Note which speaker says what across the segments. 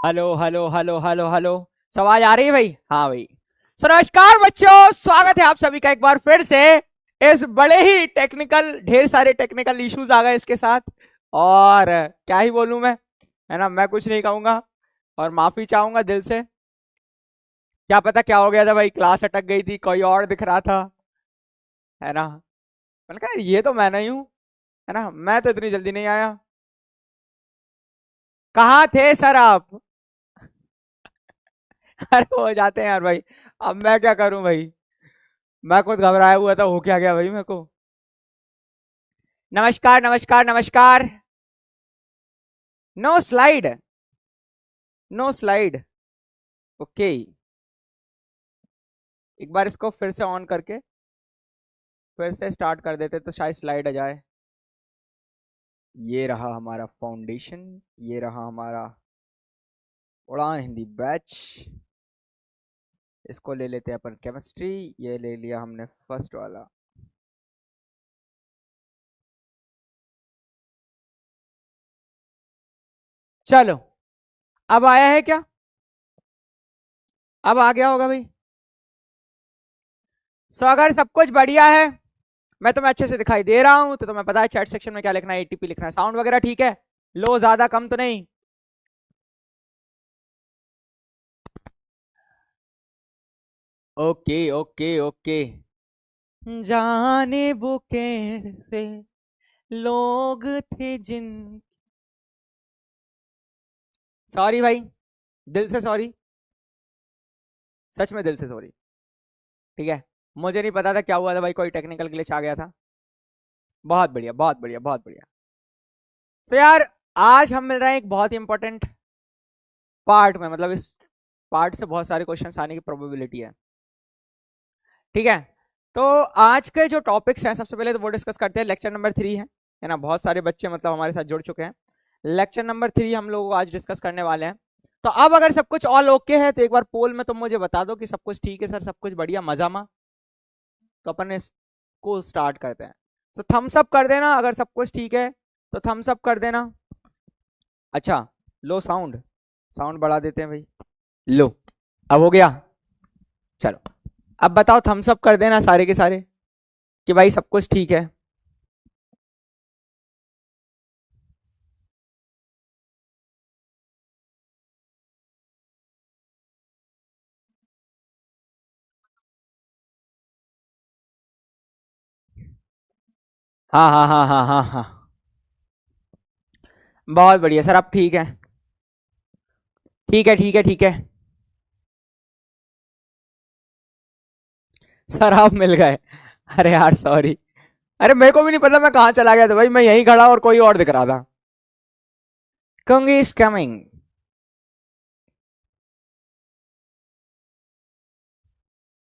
Speaker 1: Hello hello hello hello hello. आवाज आ रही है भाई? हाँ भाई। सो नमस्कार बच्चों, स्वागत है आप सभी का एक बार फिर से इस बड़े ही टेक्निकल, ढेर सारे टेक्निकल इश्यूज आ गए इसके साथ। और क्या ही बोलूं मैं, है ना। मैं कुछ नहीं कहूंगा और माफी चाहूंगा दिल से। क्या पता क्या हो गया था भाई, क्लास अटक गई थी, कोई और दिख रहा था, है ना। मैंने कहा ये तो मैं नहीं हूँ, है ना। मैं तो इतनी जल्दी नहीं आया। कहाँ थे सर आप? अरे हो जाते हैं यार भाई। अब मैं क्या करूं भाई, मैं खुद घबराया हुआ था, हो क्या गया भाई मेरे को। नमस्कार नमस्कार नमस्कार। No slide, no slide. Okay, एक बार इसको फिर से ऑन करके फिर से स्टार्ट कर देते तो शायद स्लाइड आ जाए। ये रहा हमारा फाउंडेशन, ये रहा हमारा उड़ान हिंदी बैच। इसको ले लेते हैं अपन केमिस्ट्री, ये ले लिया हमने फर्स्ट वाला। चलो, अब आया है क्या? अब आ गया होगा भाई। सो अगर सब कुछ बढ़िया है, मैं तुम्हें अच्छे से दिखाई दे रहा हूं, तो तुम्हें पता है चैट सेक्शन में क्या लिखना है, एटीपी लिखना है। साउंड वगैरह ठीक है? लो ज्यादा कम तो नहीं? Okay okay okay. जाने वो कैसे लोग थे जिन, सॉरी भाई, दिल से सॉरी, सच में दिल से सॉरी। ठीक है, मुझे नहीं पता था क्या हुआ था भाई, कोई टेक्निकल ग्लिच आ गया था। बहुत बढ़िया बहुत बढ़िया बहुत बढ़िया। सो यार, आज हम मिल रहे हैं एक बहुत ही इंपॉर्टेंट पार्ट में, मतलब इस पार्ट से बहुत सारे क्वेश्चन आने की प्रोबेबिलिटी है। ठीक है, तो आज के जो टॉपिक्स हैं, सबसे पहले तो वो डिस्कस करते हैं। लेक्चर नंबर 3 है ना। बहुत सारे बच्चे मतलब हमारे साथ जुड़ चुके हैं। लेक्चर नंबर 3 हम लोग आज डिस्कस करने वाले हैं। तो अब अगर सब कुछ ऑल ओके है तो एक बार पोल में तुम मुझे बता दो कि सब कुछ ठीक है सर, सब कुछ बढ़िया मजा में। तो अपन इसको स्टार्ट करते हैं। तो थम्स अप कर देना अगर सब कुछ ठीक है, तो थम्स अप कर देना। अच्छा, लो साउंड, साउंड बढ़ा देते हैं भाई। लो, अब हो गया। चलो, अब बताओ, थम्स अप कर देना सारे के सारे कि भाई सब कुछ ठीक है। हाँ हाँ हाँ हाँ हाँ हाँ, बहुत बढ़िया सर, अब ठीक है। ठीक है ठीक है ठीक है। सर आप मिल गए? अरे यार सॉरी। अरे मेरे को भी नहीं पता मैं कहाँ चला गया था भाई, मैं यहीं खड़ा और कोई और दिख रहा था। कंगी इज कमिंग।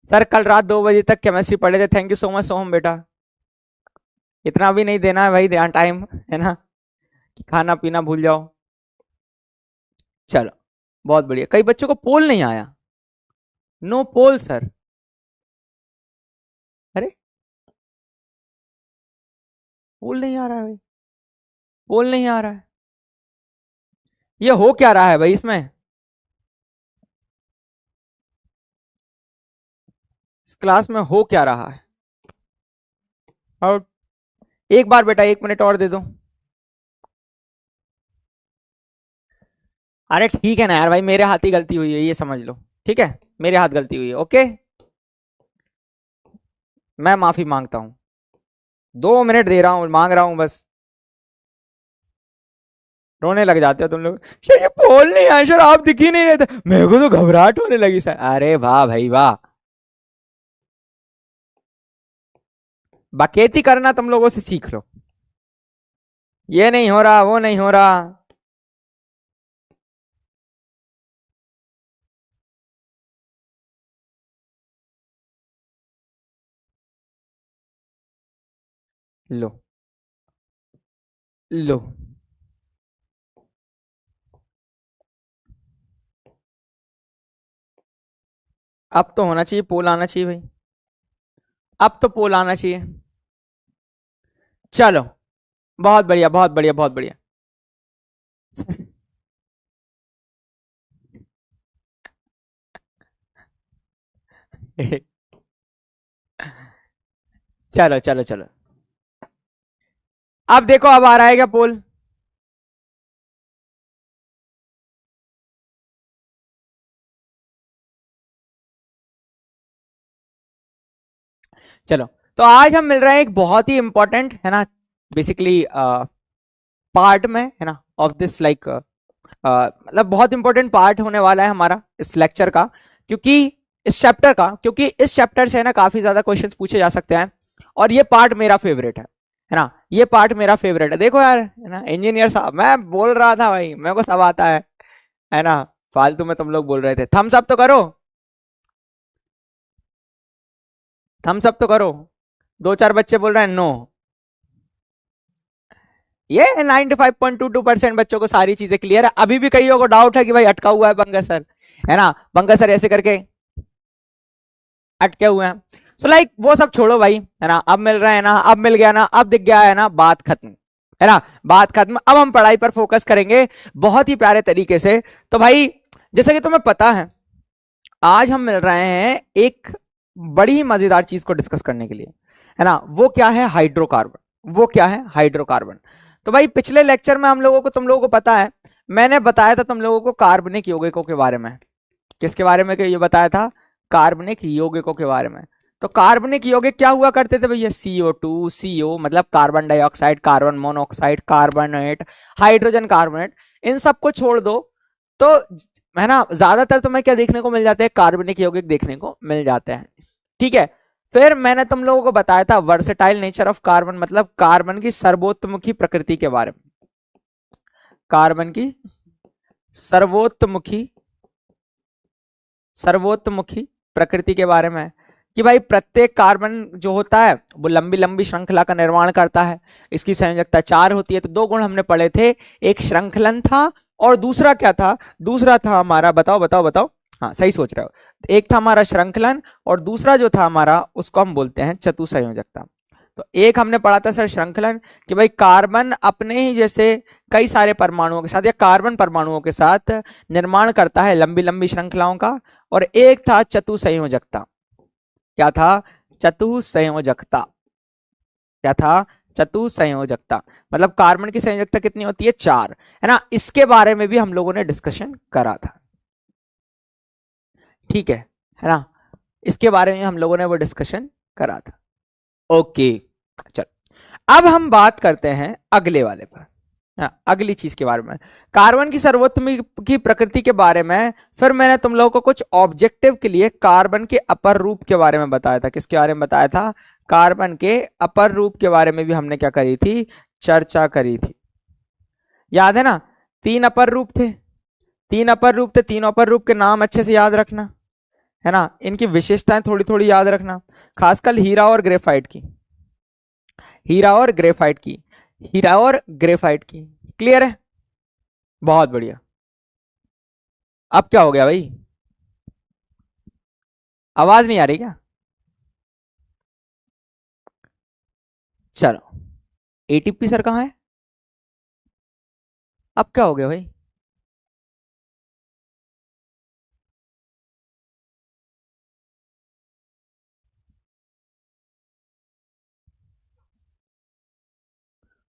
Speaker 1: सर कल रात 2 बजे तक केमिस्ट्री पढ़े थे, थैंक यू सो मच सोहम बेटा। इतना भी नहीं देना है भाई ध्यान, टाइम है ना, कि खाना पीना भूल जाओ। चलो, बहुत बढ़िया। कई बच्चों को पोल नहीं आया। नो पोल सर। अरे, पोल नहीं आ रहा है भाई, पोल नहीं आ रहा है। ये हो क्या रहा है भाई इसमें? इस क्लास में हो क्या रहा है? और एक बार बेटा 1 मिनट और दे दो। अरे ठीक है ना यार भाई, मेरे हाथ ही गलती हुई है, ये समझ लो। ठीक है, मेरे हाथ गलती हुई है, ओके। मैं माफी मांगता हूं, 2 मिनट दे रहा हूं, मांग रहा हूं बस। रोने लग जाते हो तुम लोग। सर ये पोल नहीं है सर, आप दिख ही नहीं रहे थे, मेरे को तो घबराहट होने लगी सर। अरे वाह भाई वाह, बाकेती करना तुम लोगों से सीख लो। ये नहीं हो रहा, वो नहीं हो रहा। लो, लो, अब तो होना चाहिए, पोल आना चाहिए भाई। अब तो पोल आना चाहिए। चलो, बहुत बढ़िया बहुत बढ़िया बहुत बढ़िया। चलो चलो चलो, अब देखो अब आ रहा है क्या पोल? चलो, तो आज हम मिल रहे हैं एक बहुत ही इंपॉर्टेंट है ना, बेसिकली पार्ट में है ना, ऑफ दिस लाइक मतलब बहुत इंपॉर्टेंट पार्ट होने वाला है हमारा इस लेक्चर का, क्योंकि इस चैप्टर का, क्योंकि इस चैप्टर से है ना काफी ज्यादा क्वेश्चंस पूछे जा सकते हैं, और ये पार्ट मेरा फेवरेट है ना, ये पार्ट मेरा फेवरेट है। देखो यार है ना, इंजीनियर साहब, मैं बोल रहा था भाई मेरे को सब आता है ना, फालतू में तुम लोग बोल रहे थे। थम्स अप तो करो, थम्स अप तो करो। दो चार बच्चे बोल रहे हैं नो। ये 95.22% बच्चों को सारी चीजें क्लियर है। अभी भी कईयों को डाउट है कि भाई अटका हुआ है पंकज सर, है ना, पंकज सर ऐसे करके अटके हुए हैं। सो लाइक वो सब छोड़ो भाई, है ना, अब मिल रहा है ना, अब मिल गया ना, अब दिख गया है ना, बात खत्म, है ना, बात खत्म। अब हम पढ़ाई पर फोकस करेंगे बहुत ही प्यारे तरीके से। तो भाई जैसा कि तुम्हें पता है, आज हम मिल रहे हैं एक बड़ी ही मजेदार चीज को डिस्कस करने के लिए, है ना, वो क्या है? हाइड्रोकार्बन। वो क्या है? हाइड्रोकार्बन। तो भाई पिछले लेक्चर में हम लोगों को, तुम लोगों को पता है, मैंने बताया था तुम लोगों को कार्बनिक यौगिकों के बारे में। किसके बारे में? ये बताया था कार्बनिक यौगिकों के बारे में। तो कार्बनिक यौगिक क्या हुआ करते थे भैया? CO2, CO मतलब carbon dioxide, carbon monoxide, carbonate, hydrogen carbonate, इन सबको छोड़ दो तो है ना, ज्यादातर तुम्हें क्या देखने को मिल जाते हैं? कार्बनिक यौगिक देखने को मिल जाते हैं। ठीक है, फिर मैंने तुम लोगों को बताया था वर्सेटाइल नेचर ऑफ कार्बन, मतलब कार्बन की सर्वोत्तमुखी प्रकृति के बारे में। कार्बन की सर्वोत्तमुखी सर्वोत्तमुखी प्रकृति के बारे में, कि भाई प्रत्येक कार्बन जो होता है वो लंबी लंबी श्रृंखला का निर्माण करता है। इसकी संयोजकता 4 होती है। तो दो गुण हमने पढ़े थे, एक श्रृंखलन था और दूसरा क्या था? दूसरा था हमारा, बताओ बताओ बताओ, हाँ सही सोच रहे हो, एक था हमारा श्रृंखलन और दूसरा जो था हमारा उसको हम बोलते हैं चतुसंयोजकता। तो एक हमने पढ़ा था सर श्रृंखलन, कि भाई कार्बन अपने ही जैसे कई सारे परमाणुओं के साथ या कार्बन परमाणुओं के साथ निर्माण करता है लंबी लंबी श्रृंखलाओं का। और एक था चतुसंयोजकता। क्या था? चतुसंयोजकता। क्या था? चतुसंयोजकता। मतलब कार्बन की संयोजकता कितनी होती है? 4, है ना। इसके बारे में भी हम लोगों ने डिस्कशन करा था, ठीक है ना, इसके बारे में हम लोगों ने वो डिस्कशन करा था। ओके, चल अब हम बात करते हैं अगले वाले पर, अगली चीज के बारे में, कार्बन की सर्वोत्तम की प्रकृति के बारे में। फिर मैंने तुम लोगों को कुछ ऑब्जेक्टिव के लिए कार्बन के अपर रूप के बारे में बताया था। किसके बारे में बताया था? कार्बन के अपर रूप के बारे में भी हमने क्या करी थी? चर्चा करी थी। याद है ना, 3 अपर रूप थे, 3 अपर रूप थे। 3 अपर रूप के नाम अच्छे से याद रखना, है ना, इनकी विशेषताएं थोड़ी थोड़ी याद रखना, खासकर हीरा और ग्रेफाइट की, हीरा और ग्रेफाइट की, हीरा और ग्रेफाइट की। क्लियर है? बहुत बढ़िया। अब क्या हो गया भाई? आवाज नहीं आ रही क्या? चलो, ATP सर कहाँ है? अब क्या हो गया भाई?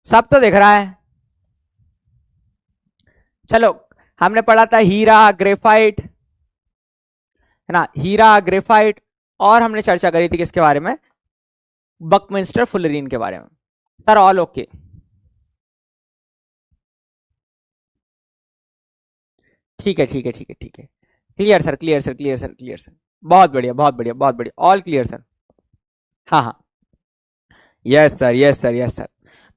Speaker 1: सब तो दिख रहा है। चलो, हमने पढ़ा था हीरा ग्रेफाइट, है ना, हीरा ग्रेफाइट। और हमने चर्चा करी थी किसके बारे में? बकमिंस्टर फुलरीन के बारे में। Sir all okay? ठीक है ठीक है ठीक है ठीक है, clear sir, clear sir, clear sir, clear sir. बहुत बढ़िया बहुत बढ़िया बहुत बढ़िया, ऑल क्लियर सर। हाँ हाँ, yes sir, yes sir, yes sir.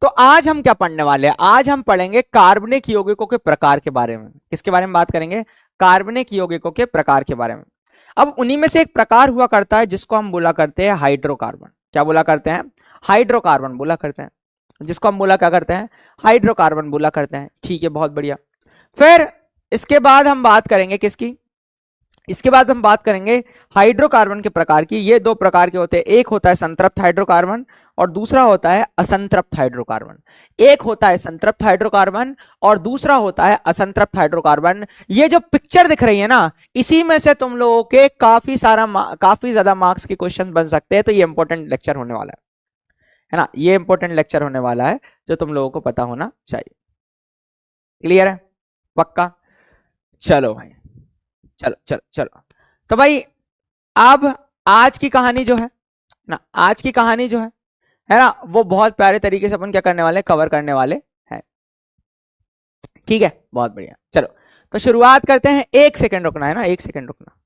Speaker 1: तो आज हम क्या पढ़ने वाले हैं? आज हम पढ़ेंगे कार्बनिक यौगिकों के प्रकार के बारे में। किसके बारे में बात करेंगे? कार्बनिक यौगिकों के प्रकार के बारे में। अब उन्हीं में से एक प्रकार हुआ करता है जिसको हम बोला करते हैं हाइड्रोकार्बन। क्या बोला करते हैं? हाइड्रोकार्बन बोला करते हैं, जिसको हम बोला क्या करते हैं? हाइड्रोकार्बन बोला करते हैं। ठीक है, बहुत बढ़िया। फिर इसके बाद हम बात करेंगे किसकी? इसके बाद हम बात करेंगे हाइड्रोकार्बन के प्रकार की। ये दो प्रकार के होते हैं, एक होता है संतृप्त हाइड्रोकार्बन और दूसरा होता है असंतृप्त हाइड्रोकार्बन। एक होता है संतृप्त हाइड्रोकार्बन और दूसरा होता है असंतृप्त हाइड्रोकार्बन। ये जो पिक्चर दिख रही है ना, इसी में से तुम लोगों के काफी ज्यादा मार्क्स के क्वेश्चन बन सकते हैं। तो ये इंपॉर्टेंट लेक्चर होने वाला है ना, ये इंपॉर्टेंट लेक्चर होने वाला है जो तुम लोगों को पता होना चाहिए। क्लियर है? पक्का? चलो भाई, चलो चलो चलो। तो भाई अब आज की कहानी जो है ना, आज की कहानी जो है ना, वो बहुत प्यारे तरीके से अपन क्या करने वाले, कवर करने वाले हैं। ठीक है, बहुत बढ़िया। चलो तो शुरुआत करते हैं। 1 सेकंड रुकना है ना, 1 सेकंड रुकना।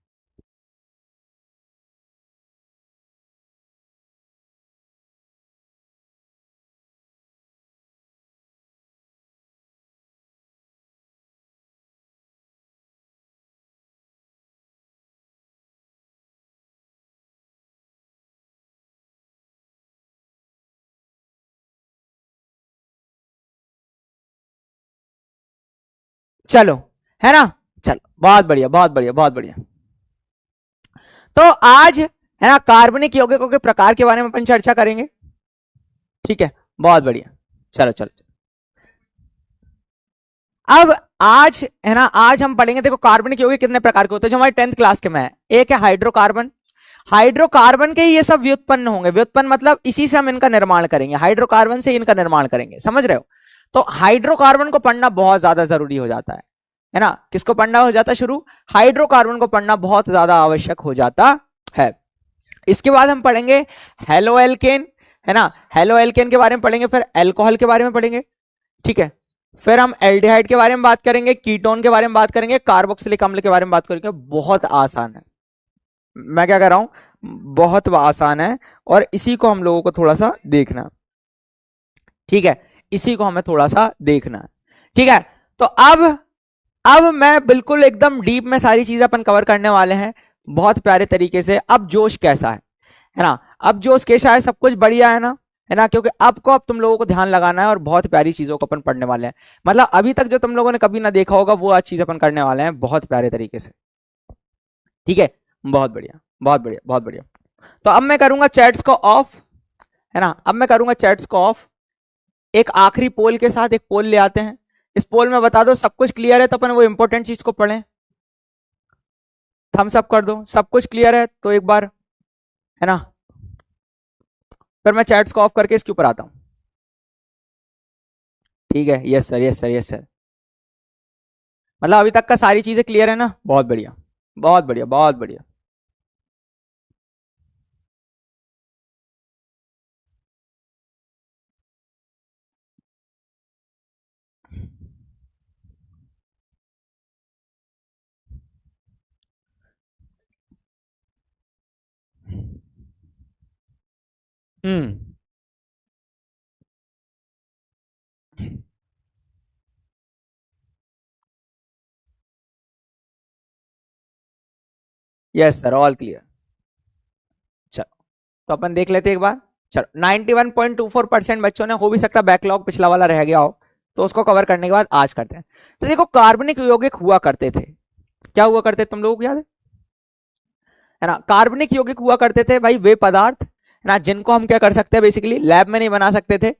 Speaker 1: चलो, है ना, चलो बहुत बढ़िया बहुत बढ़िया बहुत बढ़िया। तो आज है ना कार्बनिक यौगिकों के प्रकार के बारे में अपन चर्चा करेंगे। ठीक है, बहुत बढ़िया। चलो चलो चलो। अब आज है ना, आज हम पढ़ेंगे, देखो कार्बनिक यौगिक कितने प्रकार के होते हैं जो हमारी 10th क्लास के में है। एक है हाइड्रोकार्बन। हाइड्रोकार्बन के ही ये सब व्युत्पन्न होंगे। व्युत्पन्न मतलब इसी से हम इनका निर्माण करेंगे, हाइड्रोकार्बन से इनका निर्माण करेंगे, समझ रहे हो? तो हाइड्रोकार्बन को पढ़ना बहुत ज्यादा जरूरी हो जाता है ना। किसको पढ़ना हो जाता है शुरू? हाइड्रोकार्बन को पढ़ना बहुत ज्यादा आवश्यक हो जाता है। इसके बाद हम पढ़ेंगे हेलो एल्केन, है ना, हेलो एल्केन के बारे में पढ़ेंगे, फिर एल्कोहल के बारे में पढ़ेंगे। ठीक है, फिर हम एल्डिहाइड के बारे में बात करेंगे, कीटोन के बारे में बात करेंगे, कार्बोक्सिलिक अम्ल के बारे में बात करेंगे। बहुत आसान है, मैं क्या कर रहा हूं, बहुत आसान है। और इसी को हम लोगों को थोड़ा सा देखना, ठीक है, इसी को हमें थोड़ा सा देखना है। ठीक है, तो अब मैं बिल्कुल एकदम डीप में सारी चीजें अपन कवर करने वाले हैं बहुत प्यारे तरीके से। अब जोश कैसा है ना, अब जोश कैसा है, सब कुछ बढ़िया है ना, क्योंकि अब तुम लोगों को ध्यान लगाना है और बहुत प्यारी चीजों को अपन पढ़ने वाले हैं। मतलब अभी तक जो तुम लोगों ने कभी ना देखा होगा वो आज चीज अपन करने वाले हैं बहुत प्यारे तरीके से। ठीक है, बहुत बढ़िया बहुत बढ़िया बहुत बढ़िया। तो अब मैं करूंगा चैट्स को ऑफ, है ना, अब मैं करूंगा चैट्स को ऑफ। एक आखिरी पोल के साथ एक पोल ले आते हैं। इस पोल में बता दो सब कुछ क्लियर है तो अपन वो इंपॉर्टेंट चीज को पढ़ें। थम्स अप कर दो, सब कुछ क्लियर है तो एक बार, है ना। फिर मैं चैट्स को ऑफ करके इसके ऊपर आता हूं। ठीक है, yes sir yes sir yes sir. मतलब अभी तक का सारी चीजें क्लियर है ना, बहुत बढ़िया बहुत बढ़िया बहुत बढ़िया। हम्म, यस सर, ऑल क्लियर। चलो तो अपन देख लेते एक बार। चलो 91.24% बच्चों ने, हो भी सकता बैकलॉग पिछला वाला रह गया हो, तो उसको कवर करने के बाद आज करते हैं। तो देखो कार्बनिक यौगिक हुआ करते थे, क्या हुआ करते तुम लोगों को याद है ना? कार्बनिक यौगिक हुआ करते थे भाई वे पदार्थ, है ना, जिनको हम क्या कर सकते हैं, बेसिकली लैब में नहीं बना सकते थे, है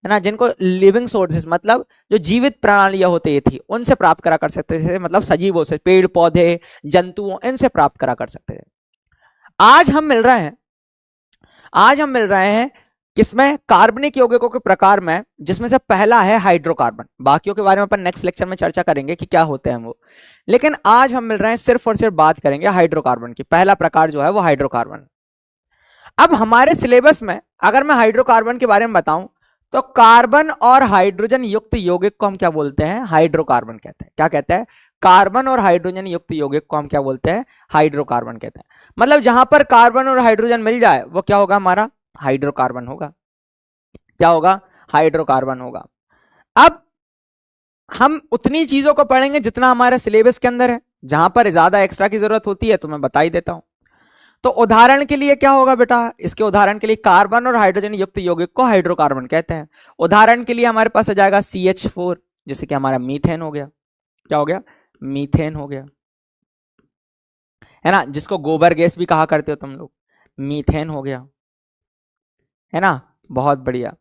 Speaker 1: ना, जिनको लिविंग सोर्सेस मतलब जो जीवित प्रणालियां होती थी उनसे प्राप्त करा कर सकते थे, मतलब सजीवों से, पेड़ पौधे जंतुओं, इनसे प्राप्त करा कर सकते थे। आज हम मिल रहे हैं, आज हम मिल रहे हैं किसमें? कार्बनिक यौगिकों के प्रकार में, जिसमें से पहला है हाइड्रोकार्बन। बाकियों के बारे में अपन नेक्स्ट लेक्चर में चर्चा करेंगे कि क्या होते हैं वो, लेकिन आज हम मिल रहे हैं सिर्फ और सिर्फ बात करेंगे हाइड्रोकार्बन की। पहला प्रकार जो है वो हाइड्रोकार्बन। अब हमारे सिलेबस में अगर मैं हाइड्रोकार्बन के बारे में बताऊं तो कार्बन और हाइड्रोजन युक्त यौगिक को हम क्या बोलते हैं? हाइड्रोकार्बन कहते हैं। क्या कहते हैं? कार्बन और हाइड्रोजन युक्त यौगिक को हम क्या बोलते हैं? हाइड्रोकार्बन कहते हैं। मतलब जहां पर कार्बन और हाइड्रोजन मिल जाए वो क्या होगा? हमारा हाइड्रोकार्बन होगा। क्या होगा? हाइड्रोकार्बन होगा। अब हम उतनी चीजों को पढ़ेंगे जितना हमारे सिलेबस के अंदर है, जहां पर ज्यादा एक्स्ट्रा की जरूरत होती है तो मैं बता ही देता हूं। तो उदाहरण के लिए क्या होगा बेटा, इसके उदाहरण के लिए कार्बन और हाइड्रोजन युक्त यौगिक को हाइड्रोकार्बन कहते हैं। उदाहरण के लिए हमारे पास आ जाएगा CH4, जैसे कि हमारा मीथेन हो गया। क्या हो गया? मीथेन हो गया। है ना, जिसको गोबर गैस भी कहा करते हो तुम लोग, मीथेन हो गया, है ना, बहुत बढ़िया।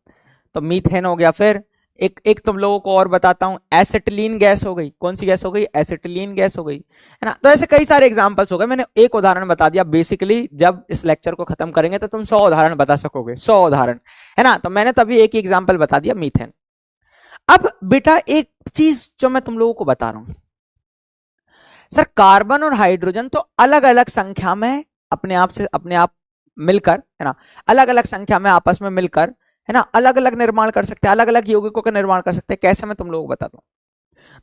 Speaker 1: तो मीथेन हो गया, फिर एक एक तुम लोगों को और बताता हूं, एसिटिलीन गैस हो गई। कौन सी गैस हो गई? एसिटिलीन गैस हो गई, है ना। तो ऐसे कई सारे एग्जांपल्स हो गए, मैंने एक उदाहरण बता दिया। बेसिकली जब इस लेक्चर को खत्म करेंगे तो तुम 100 उदाहरण बता सकोगे, 100 उदाहरण, है ना। तो मैंने तभी एक ही एग्जाम्पल बता दिया, मीथेन। अब बेटा एक चीज जो मैं तुम लोगों को बता रहा हूं, सर कार्बन और हाइड्रोजन तो अलग अलग संख्या में अपने आप मिलकर, है ना, अलग अलग संख्या में आपस में मिलकर, है ना, अलग अलग निर्माण कर सकते हैं, अलग अलग यौगिकों का निर्माण कर सकते हैं। कैसे? मैं तुम लोगों को बताता हूं।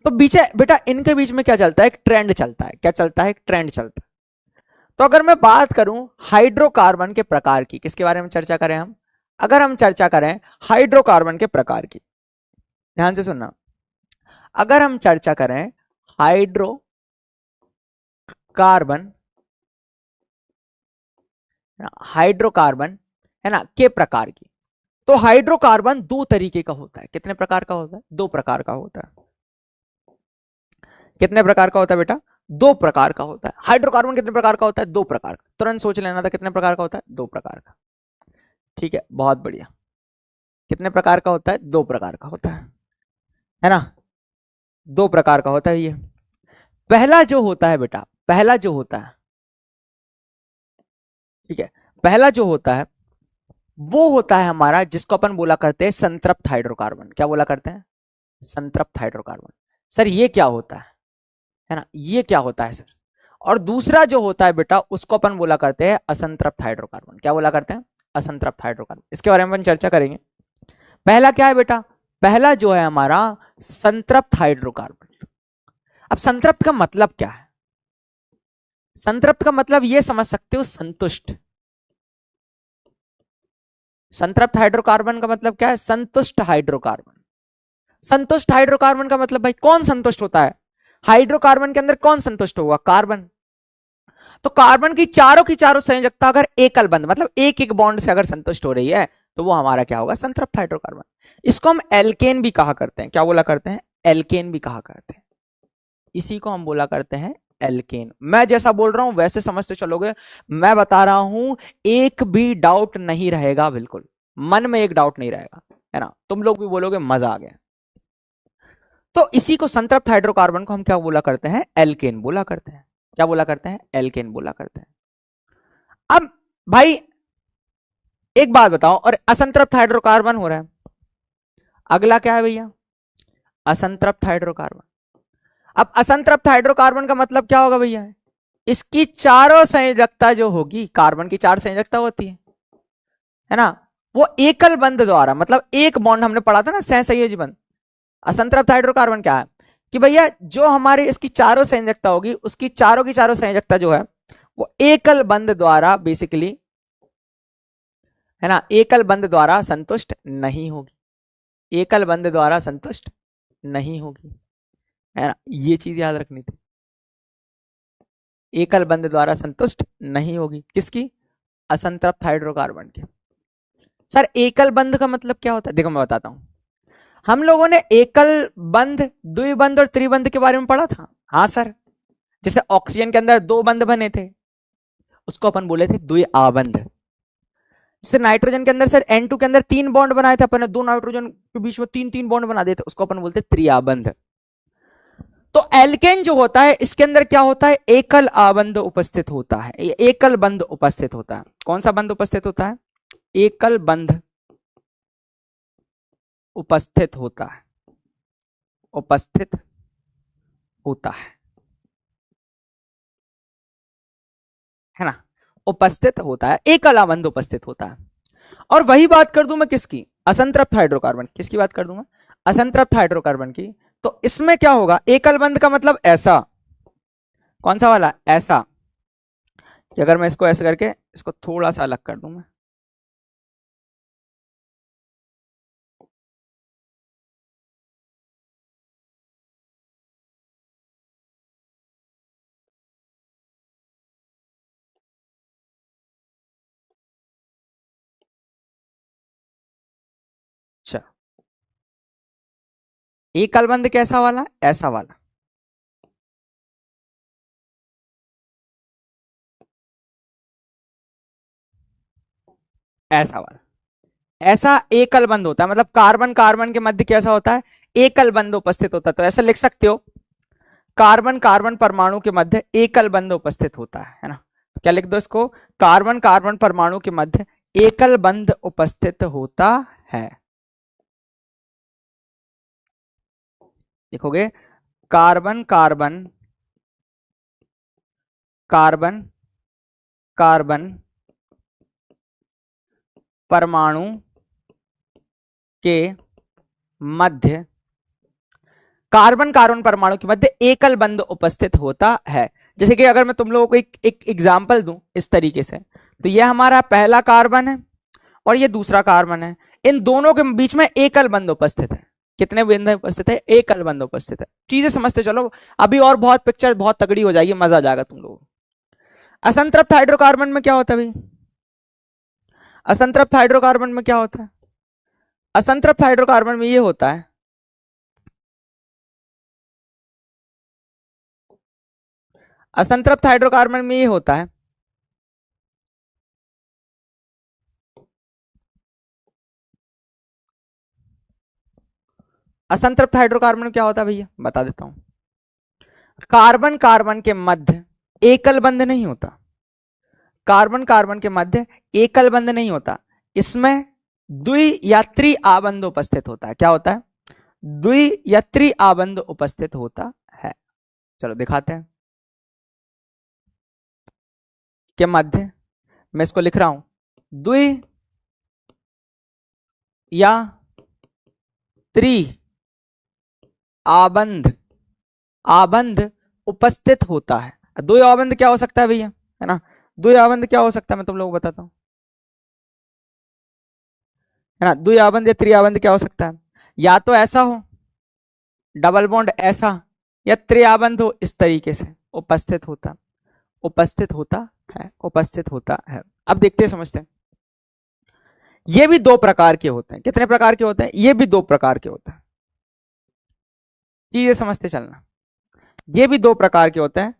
Speaker 1: तो बीच बेटा इनके बीच में क्या चलता है? एक ट्रेंड चलता है। क्या चलता है? एक ट्रेंड चलता है। तो अगर मैं बात करूं हाइड्रोकार्बन के प्रकार की, किसके बारे में चर्चा करें हम? अगर हम चर्चा करें हाइड्रोकार्बन के प्रकार की, ध्यान से सुनना, अगर हम चर्चा करें हाइड्रोकार्बन, हाइड्रोकार्बन, है ना, के प्रकार की, तो हाइड्रोकार्बन दो तरीके का होता है। कितने प्रकार का होता है? दो प्रकार का होता है। कितने प्रकार का होता है बेटा? दो प्रकार का होता है। हाइड्रोकार्बन कितने प्रकार का होता है? दो प्रकार का। तुरंत सोच लेना था, कितने प्रकार का होता है? दो प्रकार का। ठीक है, बहुत बढ़िया। कितने प्रकार का होता है? दो प्रकार का होता है ना, दो प्रकार का होता है ये। पहला जो होता है बेटा, पहला जो होता है, ठीक है, पहला जो होता है वो होता है हमारा, जिसको अपन बोला करते हैं संतृप्त हाइड्रोकार्बन। क्या बोला करते हैं? संतृप्त हाइड्रोकार्बन। सर ये क्या होता है ना, ये क्या होता है सर? और दूसरा जो होता है बेटा, उसको अपन बोला करते हैं असंतृप्त हाइड्रोकार्बन। क्या बोला करते हैं? असंतृप्त हाइड्रोकार्बन। इसके बारे में अपन चर्चा करेंगे। पहला क्या है बेटा? पहला जो है हमारा संतृप्त हाइड्रोकार्बन। अब संतृप्त का मतलब क्या है? संतृप्त का मतलब ये समझ सकते हो, संतुष्ट। संतृप्त हाइड्रोकार्बन का मतलब क्या है? संतुष्ट हाइड्रोकार्बन। संतुष्ट हाइड्रोकार्बन का मतलब भाई कौन संतुष्ट होता है? हाइड्रोकार्बन के अंदर कौन संतुष्ट होगा? कार्बन। तो कार्बन की चारों संयोजकता अगर एकल बंध, मतलब एक एक बॉन्ड से अगर संतुष्ट हो रही है, तो वो हमारा क्या होगा? संतृप्त हाइड्रोकार्बन। इसको हम एल्केन भी कहा करते हैं। क्या बोला करते हैं? एल्केन भी कहा करते हैं। इसी को हम बोला करते हैं एल्केन। मैं जैसा बोल रहा हूं वैसे समझते चलोगे। मैं बता रहा हूं, एक भी डाउट नहीं रहेगा, बिल्कुल मन में एक डाउट नहीं रहेगा, है ना। तुम लोग भी बोलोगे मजा आ गया। तो इसी को संतृप्त हाइड्रोकार्बन को हम क्या बोला करते हैं? एल्केन बोला करते हैं। क्या बोला करते हैं? एल्केन बोला करते हैं। अब भाई एक बात बताओ, और असंतृप्त हाइड्रोकार्बन हो रहा है, अगला क्या है भैया? असंतृप्त हाइड्रोकार्बन। अब असंतृप्त हाइड्रोकार्बन का मतलब क्या होगा भैया? इसकी चारों संयोजकता जो होगी, कार्बन की चार संयोजकता होती है ना, वो एकल बंध द्वारा, मतलब एक बॉन्ड हमने पढ़ा था ना, सहसंयोजी बंध। असंतृप्त हाइड्रोकार्बन क्या है कि भैया जो हमारी इसकी चारों संयोजकता होगी, उसकी चारों की चारों संयोजकता जो है वो एकल बंध द्वारा बेसिकली, है ना, एकल बंध द्वारा संतुष्ट नहीं होगी। एकल बंध द्वारा संतुष्ट नहीं होगी, है ना, ये चीज याद रखनी थी। एकल बंध द्वारा संतुष्ट नहीं होगी, किसकी? असंतृप्त हाइड्रोकार्बन की। सर एकल बंध का मतलब क्या होता है? देखो मैं बताता हूं। हम लोगों ने एकल बंध, द्विबंध और त्रिबंध के बारे में पढ़ा था। हाँ सर, जैसे ऑक्सीजन के अंदर दो बंध बने थे, उसको अपन बोले थे द्विआबंध। जैसे नाइट्रोजन के अंदर सर N2 के अंदर तीन बॉन्ड बनाए थे अपन ने, दो नाइट्रोजन के बीच में तीन तीन बॉन्ड बना देते, उसको अपन बोलते त्रिआबंध। तो एल्केन जो होता है, इसके अंदर क्या होता है? एकल आबंध उपस्थित होता है, एकल बंध उपस्थित होता है। कौन सा बंध उपस्थित होता है? एकल बंध उपस्थित होता है, उपस्थित होता है ना, उपस्थित होता है, एकल आबंध उपस्थित होता है। और वही बात कर दूं मैं किसकी? असंतृप्त हाइड्रोकार्बन। किसकी बात कर दूंगा? असंतृप्त हाइड्रोकार्बन की। तो इसमें क्या होगा? एकल बंध का मतलब ऐसा, कौन सा वाला? ऐसा, कि अगर मैं इसको ऐसे करके इसको थोड़ा सा अलग कर दूं मैं, अच्छा, एकल बंध कैसा वाला? ऐसा वाला। ऐसा वाला, ऐसा एकल बंध होता है, मतलब कार्बन कार्बन के मध्य कैसा होता है, एकल बंध उपस्थित होता है। तो ऐसा लिख सकते हो, कार्बन कार्बन परमाणु के मध्य एकल बंध उपस्थित होता है ना। क्या लिख दो इसको, कार्बन कार्बन परमाणु के मध्य एकल बंध उपस्थित होता है। लिखोगे कार्बन कार्बन कार्बन कार्बन परमाणु के मध्य, कार्बन कार्बन परमाणु के मध्य एकल बंध उपस्थित होता है। जैसे कि अगर मैं तुम लोगों को एक एग्जांपल दूं इस तरीके से, तो यह हमारा पहला कार्बन है और ये दूसरा कार्बन है, इन दोनों के बीच में एकल बंध उपस्थित है। कितने बंध उपस्थित है, एकल बंध उपस्थित है। चीजें समझते चलो, अभी और बहुत पिक्चर बहुत तगड़ी हो जाएगी, मजा आ जाएगा तुम लोगों को। असंतृप्त हाइड्रोकार्बन में क्या होता है भाई, असंतृप्त हाइड्रोकार्बन में क्या होता है, असंतृप्त हाइड्रोकार्बन में ये होता है, असंतृप्त हाइड्रोकार्बन में ये होता है, असंतृप्त हाइड्रोकार्बन क्या होता है भैया, बता देता हूं। कार्बन कार्बन के मध्य एकल बंध नहीं होता, कार्बन कार्बन के मध्य एकल बंध नहीं होता, इसमें द्वि या त्रि आबंध उपस्थित होता है। क्या होता है, द्वि या त्रि आबंध उपस्थित होता है। चलो दिखाते हैं। के मध्य, मैं इसको लिख रहा हूं, द्वि या त्रि आबंध, आबंध उपस्थित होता है। द्वि आबंध क्या हो सकता है भैया, है ना, द्वि आबंध क्या हो सकता है, मैं तुम लोगों को बताता हूं, है ना। द्वि आबंध या त्रिआबंध क्या हो सकता है, या तो ऐसा हो डबल बॉन्ड ऐसा, या त्रिआबंध हो इस तरीके से उपस्थित होता, उपस्थित होता है, उपस्थित होता है। अब देखते हैं, समझते हैं। ये भी दो प्रकार के होते हैं। कितने प्रकार के होते हैं, ये भी दो प्रकार के होते हैं। चीजें समझते चलना, ये भी दो प्रकार के होते हैं।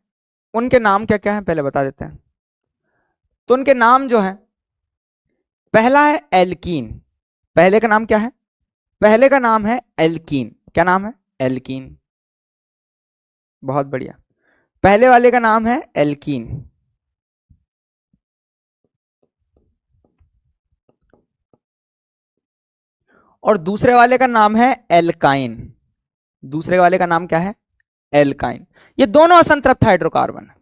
Speaker 1: उनके नाम क्या क्या है पहले बता देते हैं। तो उनके नाम जो है, पहला है एल्कीन। पहले का नाम क्या है, पहले का नाम है एल्कीन। क्या नाम है, एल्कीन। बहुत बढ़िया, पहले वाले का नाम है एल्कीन। और दूसरे वाले का नाम है एल्काइन। दूसरे वाले का नाम क्या है, एल्काइन। ये दोनों असंतृप्त हाइड्रोकार्बन है।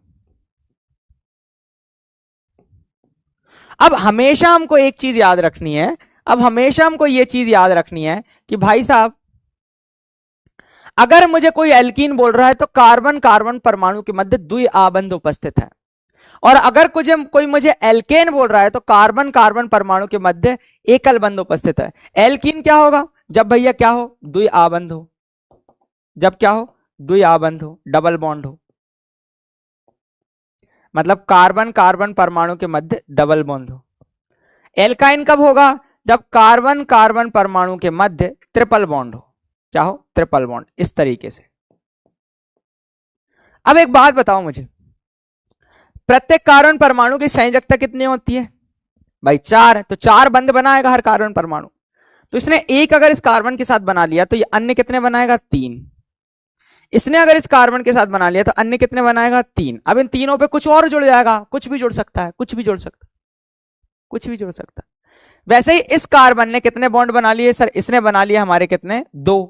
Speaker 1: अब हमेशा हमको एक चीज याद रखनी है, अब हमेशा हमको ये चीज याद रखनी है कि भाई साहब, अगर मुझे कोई एल्कीन बोल रहा है तो कार्बन कार्बन परमाणु के मध्य द्वि आबंध उपस्थित है, और अगर कोई मुझे एल्केन बोल रहा है तो कार्बन कार्बन परमाणु के मध्य एकल बंध उपस्थित है। एल्कीन क्या होगा, जब भैया क्या हो, द्वि आबंध हो। जब क्या हो, द्वि आबंध हो, डबल बॉन्ड हो, मतलब कार्बन कार्बन परमाणु के मध्य डबल बॉन्ड हो। एल्काइन कब होगा, जब कार्बन कार्बन परमाणु के मध्य ट्रिपल बॉन्ड हो। क्या हो, ट्रिपल बॉन्ड, इस तरीके से। अब एक बात बताओ मुझे, प्रत्येक कार्बन परमाणु की संयोजकता कितनी होती है भाई, 4 है। तो 4 बंध बनाएगा हर कार्बन परमाणु। तो इसने एक अगर इस कार्बन के साथ बना लिया तो ये अन्य कितने बनाएगा, 3। इसने अगर इस कार्बन के साथ बना लिया तो अन्य कितने बनाएगा, 3। अब इन तीनों पे कुछ और जुड़ जाएगा, कुछ भी जुड़ सकता है, कुछ भी जुड़ सकता है, कुछ भी जुड़ सकता है। वैसे ही इस कार्बन ने कितने बॉन्ड बना लिए सर, इसने बना लिया हमारे कितने, 2।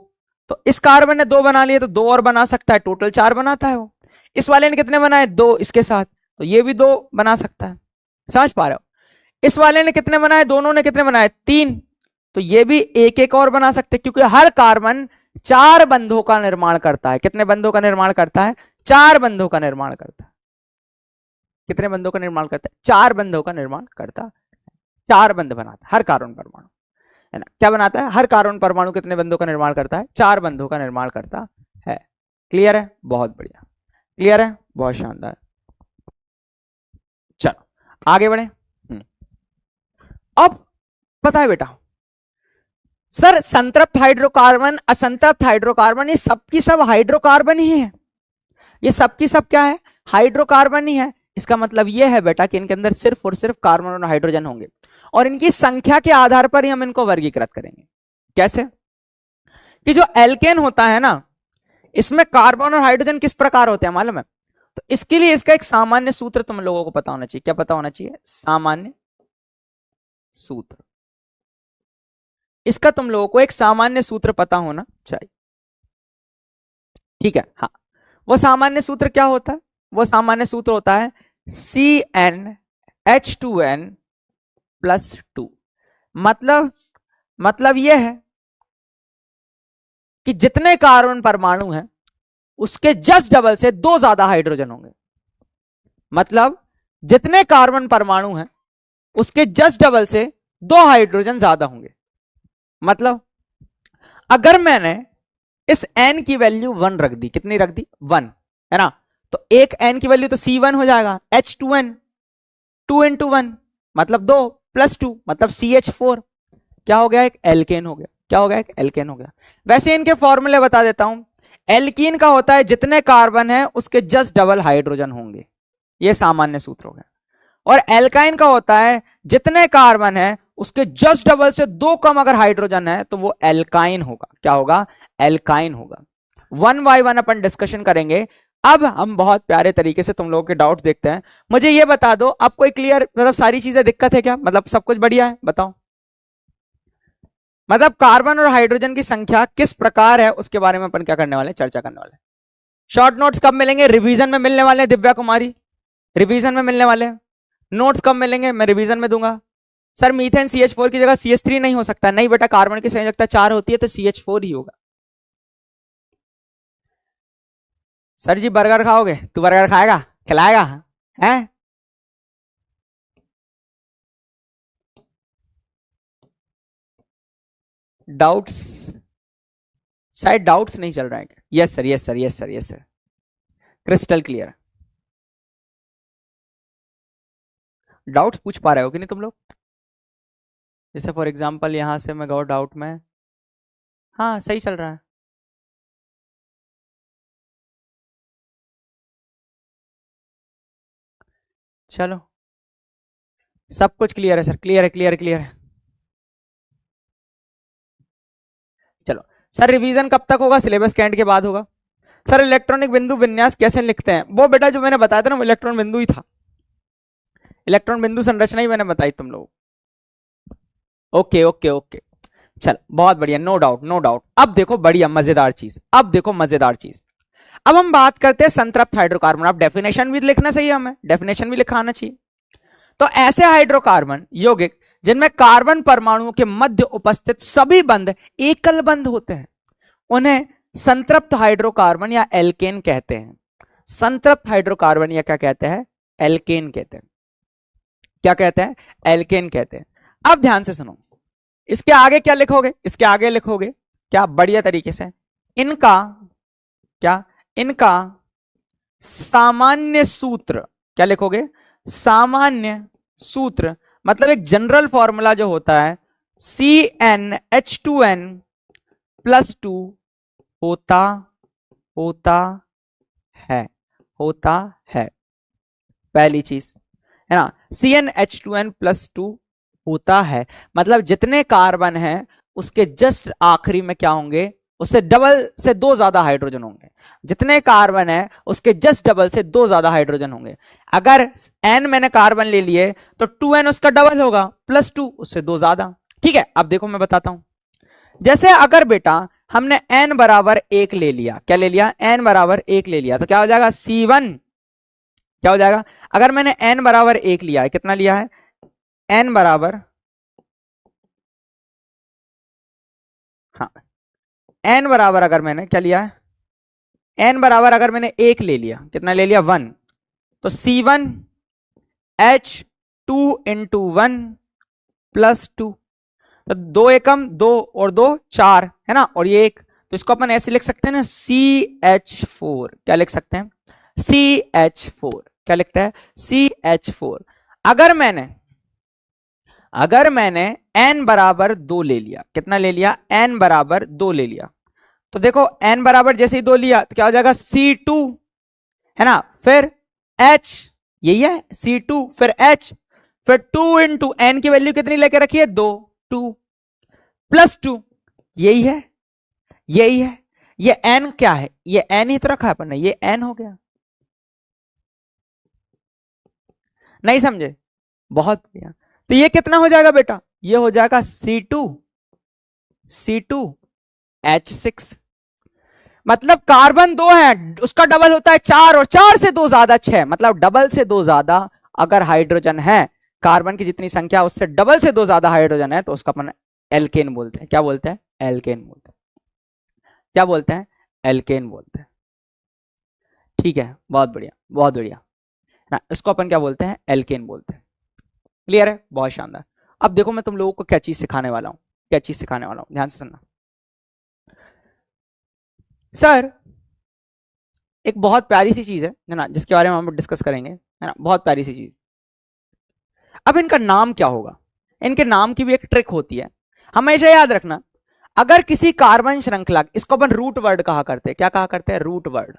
Speaker 1: तो इस कार्बन ने 2 बना लिए तो 2 और बना सकता है, टोटल 4 बनाता है वो। इस वाले ने कितने बनाए, 2 इसके साथ, तो ये भी 2 बना सकता है। समझ पा रहे हो। इस वाले ने कितने बनाए, दोनों ने कितने बनाए, 3, तो ये भी एक एक और बना सकते हैं, क्योंकि हर कार्बन 4 बंधों का निर्माण करता है। कितने बंधों का निर्माण करता है, 4 बंधों का निर्माण करता है। कितने बंधों का निर्माण करता है, 4 बंधों का निर्माण करता है। 4 बंध बनाता है हर कार्बन परमाणु, है ना। क्या बनाता है, हर कार्बन परमाणु कितने बंधों का निर्माण करता है, 4 बंधों का निर्माण करता है। क्लियर है, बहुत बढ़िया, क्लियर है, बहुत शानदार। चलो आगे बढ़े। अब पता है बेटा, सर संतृप्त हाइड्रोकार्बन असंतृप्त हाइड्रोकार्बन ये सबकी सब हाइड्रोकार्बन ही है, ये सबकी सब क्या है, हाइड्रोकार्बन ही है। इसका मतलब ये है बेटा कि इनके अंदर सिर्फ और सिर्फ कार्बन और हाइड्रोजन होंगे। और इनकी संख्या के आधार पर ही हम इनको वर्गीकृत करेंगे। कैसे? कि जो एल्केन होता है ना, इसमें कार्बन और हाइड्रोजन किस प्रकार होते हैं मालूम है? तो इसके लिए इसका एक सामान्य सूत्र तुम लोगों को पता होना चाहिए। क्या पता होना चाहिए? सामान्य सूत्र। इसका तुम लोगों को एक सामान्य सूत्र पता होना चाहिए। ठीक है, हाँ। वो सामान्य सूत्र क्या होता है? वो सामान्य सूत्र होता है CnH2n+2। मतलब यह है कि जितने कार्बन परमाणु हैं उसके जस्ट डबल से 2 ज्यादा हाइड्रोजन होंगे। मतलब जितने कार्बन परमाणु हैं उसके जस्ट डबल से 2 हाइड्रोजन ज्यादा होंगे। मतलब अगर मैंने इस n की वैल्यू 1 रख दी, कितनी रख दी? 1, है ना? तो एक n की वैल्यू तो C1 हो जाएगा, H2n, 2 into 1 मतलब 2 + 2 मतलब CH4। क्या हो गया? एक एल्केन हो गया। क्या हो गया? एक एल्केन हो गया। वैसे इनके फॉर्मूले बता देता हूं। एल्कीन का होता है जितने कार्बन है उसके जस्ट डबल हाइड्रोजन होंगे, ये सामान्य सूत्र हो गया। और एल्काइन का होता है जितने कार्बन है उसके जस्ट डबल से 2 कम अगर हाइड्रोजन है तो वो एल्काइन होगा। क्या होगा? एल्काइन होगा। 1 by 1 अपन डिस्कशन करेंगे। अब हम बहुत प्यारे तरीके से तुम लोगों के डाउट्स देखते हैं। मुझे ये बता दो, अब कोई क्लियर, मतलब सारी चीजें दिक्कत है क्या? मतलब सब कुछ बढ़िया है? बताओ। मतलब कार्बन और हाइड्रोजन की संख्या किस प्रकार है उसके बारे में अपन क्या करने वाले? चर्चा करने वाले। शॉर्ट नोट्स कब मिलेंगे? रिवीजन में मिलने वाले। दिव्या कुमारी, रिवीजन में मिलने वाले। नोट्स कब मिलेंगे? मैं रिवीजन में दूंगा। सर मीथेन CH4 की जगह CH3 नहीं हो सकता। नहीं बेटा, कार्बन की संयोजकता 4 होती है तो CH4 ही होगा। सर जी बर्गर खाओगे? तू बर्गर खाएगा? खिलाएगा? हैं? डाउट्स? शायद डाउट्स नहीं चल रहा है। Yes sir, yes sir, yes sir, yes sir, crystal clear. Doubts पूछ पा रहे हो कि नहीं तुम लोग? जैसे फॉर एग्जांपल यहां से मैं गो डाउट में, हाँ सही चल रहा है। चलो सब कुछ क्लियर है सर, क्लियर है, क्लियर है, क्लियर है। चलो सर, रिवीजन कब तक होगा? सिलेबस के एंड के बाद होगा। सर इलेक्ट्रॉनिक बिंदु विन्यास कैसे लिखते हैं? वो बेटा जो मैंने बताया था ना, वो इलेक्ट्रॉन बिंदु ही था। इलेक्ट्रॉन बिंदु संरचना ही मैंने बताई तुम लोग। ओके ओके ओके, चल बहुत बढ़िया, नो डाउट नो डाउट। अब देखो बढ़िया मजेदार चीज, अब देखो मजेदार चीज। अब हम बात करते हैं संतृप्त हाइड्रोकार्बन। अब डेफिनेशन भी लिखना चाहिए, हमें डेफिनेशन भी लिखाना चाहिए। तो ऐसे हाइड्रोकार्बन यौगिक जिनमें कार्बन परमाणुओं के मध्य उपस्थित सभी बंध एकल बंध होते हैं उन्हें संतृप्त हाइड्रोकार्बन या एल्केन कहते हैं। संतृप्त हाइड्रोकार्बन या क्या कहते हैं? एल्केन कहते हैं। क्या कहते हैं? एल्केन कहते हैं। अब ध्यान से सुनो, इसके आगे क्या लिखोगे? इसके आगे लिखोगे क्या बढ़िया तरीके से, इनका क्या, इनका सामान्य सूत्र। क्या लिखोगे? सामान्य सूत्र। मतलब एक जनरल फॉर्मूला जो होता है CnH2n+2 होता है। पहली चीज है ना, CnH2n+2 होता है। मतलब जितने कार्बन हैं उसके जस्ट आखिरी में क्या होंगे? उससे डबल से 2 ज्यादा हाइड्रोजन होंगे। जितने कार्बन है उसके जस्ट डबल से 2 ज्यादा हाइड्रोजन होंगे। अगर n मैंने कार्बन ले लिए तो 2n उसका डबल होगा, +2 उससे 2 ज्यादा। ठीक है, अब देखो मैं बताता हूं। जैसे अगर बेटा हमने n बराबर 1 ले लिया, क्या ले लिया? n बराबर 1 ले लिया, तो क्या हो जाएगा? C1 क्या हो जाएगा? अगर मैंने n बराबर 1 लिया है, कितना लिया है? n बराबर, हाँ n बराबर अगर मैंने क्या लिया है? n बराबर अगर मैंने 1 ले लिया, कितना ले लिया? 1, तो C1H2 into 1 + 2, तो 2 एकम 2 और 2 4 है ना, और ये 1, तो इसको अपन ऐसे लिख सकते हैं ना, CH4। क्या लिख सकते हैं? CH4। क्या लिखता है? CH4। अगर मैंने n बराबर 2 ले लिया, कितना ले लिया? n बराबर 2 ले लिया, तो देखो n बराबर जैसे ही 2 लिया तो क्या हो जाएगा? C2 है ना, फिर H, यही है C2, फिर H, फिर 2 इंटू एन की वैल्यू कितनी लेके रखी है 2, 2 प्लस 2, यही है, यही है। ये एन क्या है, ये एन ही तो रखा है अपन ने, ये एन हो गया। नहीं समझे, बहुत बढ़िया। तो ये कितना हो जाएगा बेटा, ये हो जाएगा C2H6। मतलब कार्बन 2 है, उसका डबल होता है 4, और 4 से 2 ज्यादा 6, मतलब डबल से 2 ज्यादा अगर हाइड्रोजन है, कार्बन की जितनी संख्या उससे डबल से 2 ज्यादा हाइड्रोजन है, तो उसका अपन एल्केन बोलते हैं। क्या बोलते हैं, एल्केन बोलते हैं। क्या बोलते हैं, एल्केन बोलते हैं। ठीक है, बहुत बढ़िया, बहुत बढ़िया ना, इसको अपन क्या बोलते हैं, एल्केन बोलते हैं। क्लियर है, बहुत शानदार। अब देखो मैं तुम लोगों को क्या चीज सिखाने वाला हूं, क्या चीज सिखाने वाला हूं, ध्यान से सुनना। सर एक बहुत प्यारी सी चीज है ना, जिसके बारे में हम डिस्कस करेंगे, है ना, बहुत प्यारी सी चीज। अब इनका नाम क्या होगा, इनके नाम की भी एक ट्रिक होती है, हमेशा याद रखना। अगर किसी कार्बन श्रृंखला, इसको अपन रूट वर्ड कहा करते हैं, क्या कहा करते हैं, रूट वर्ड।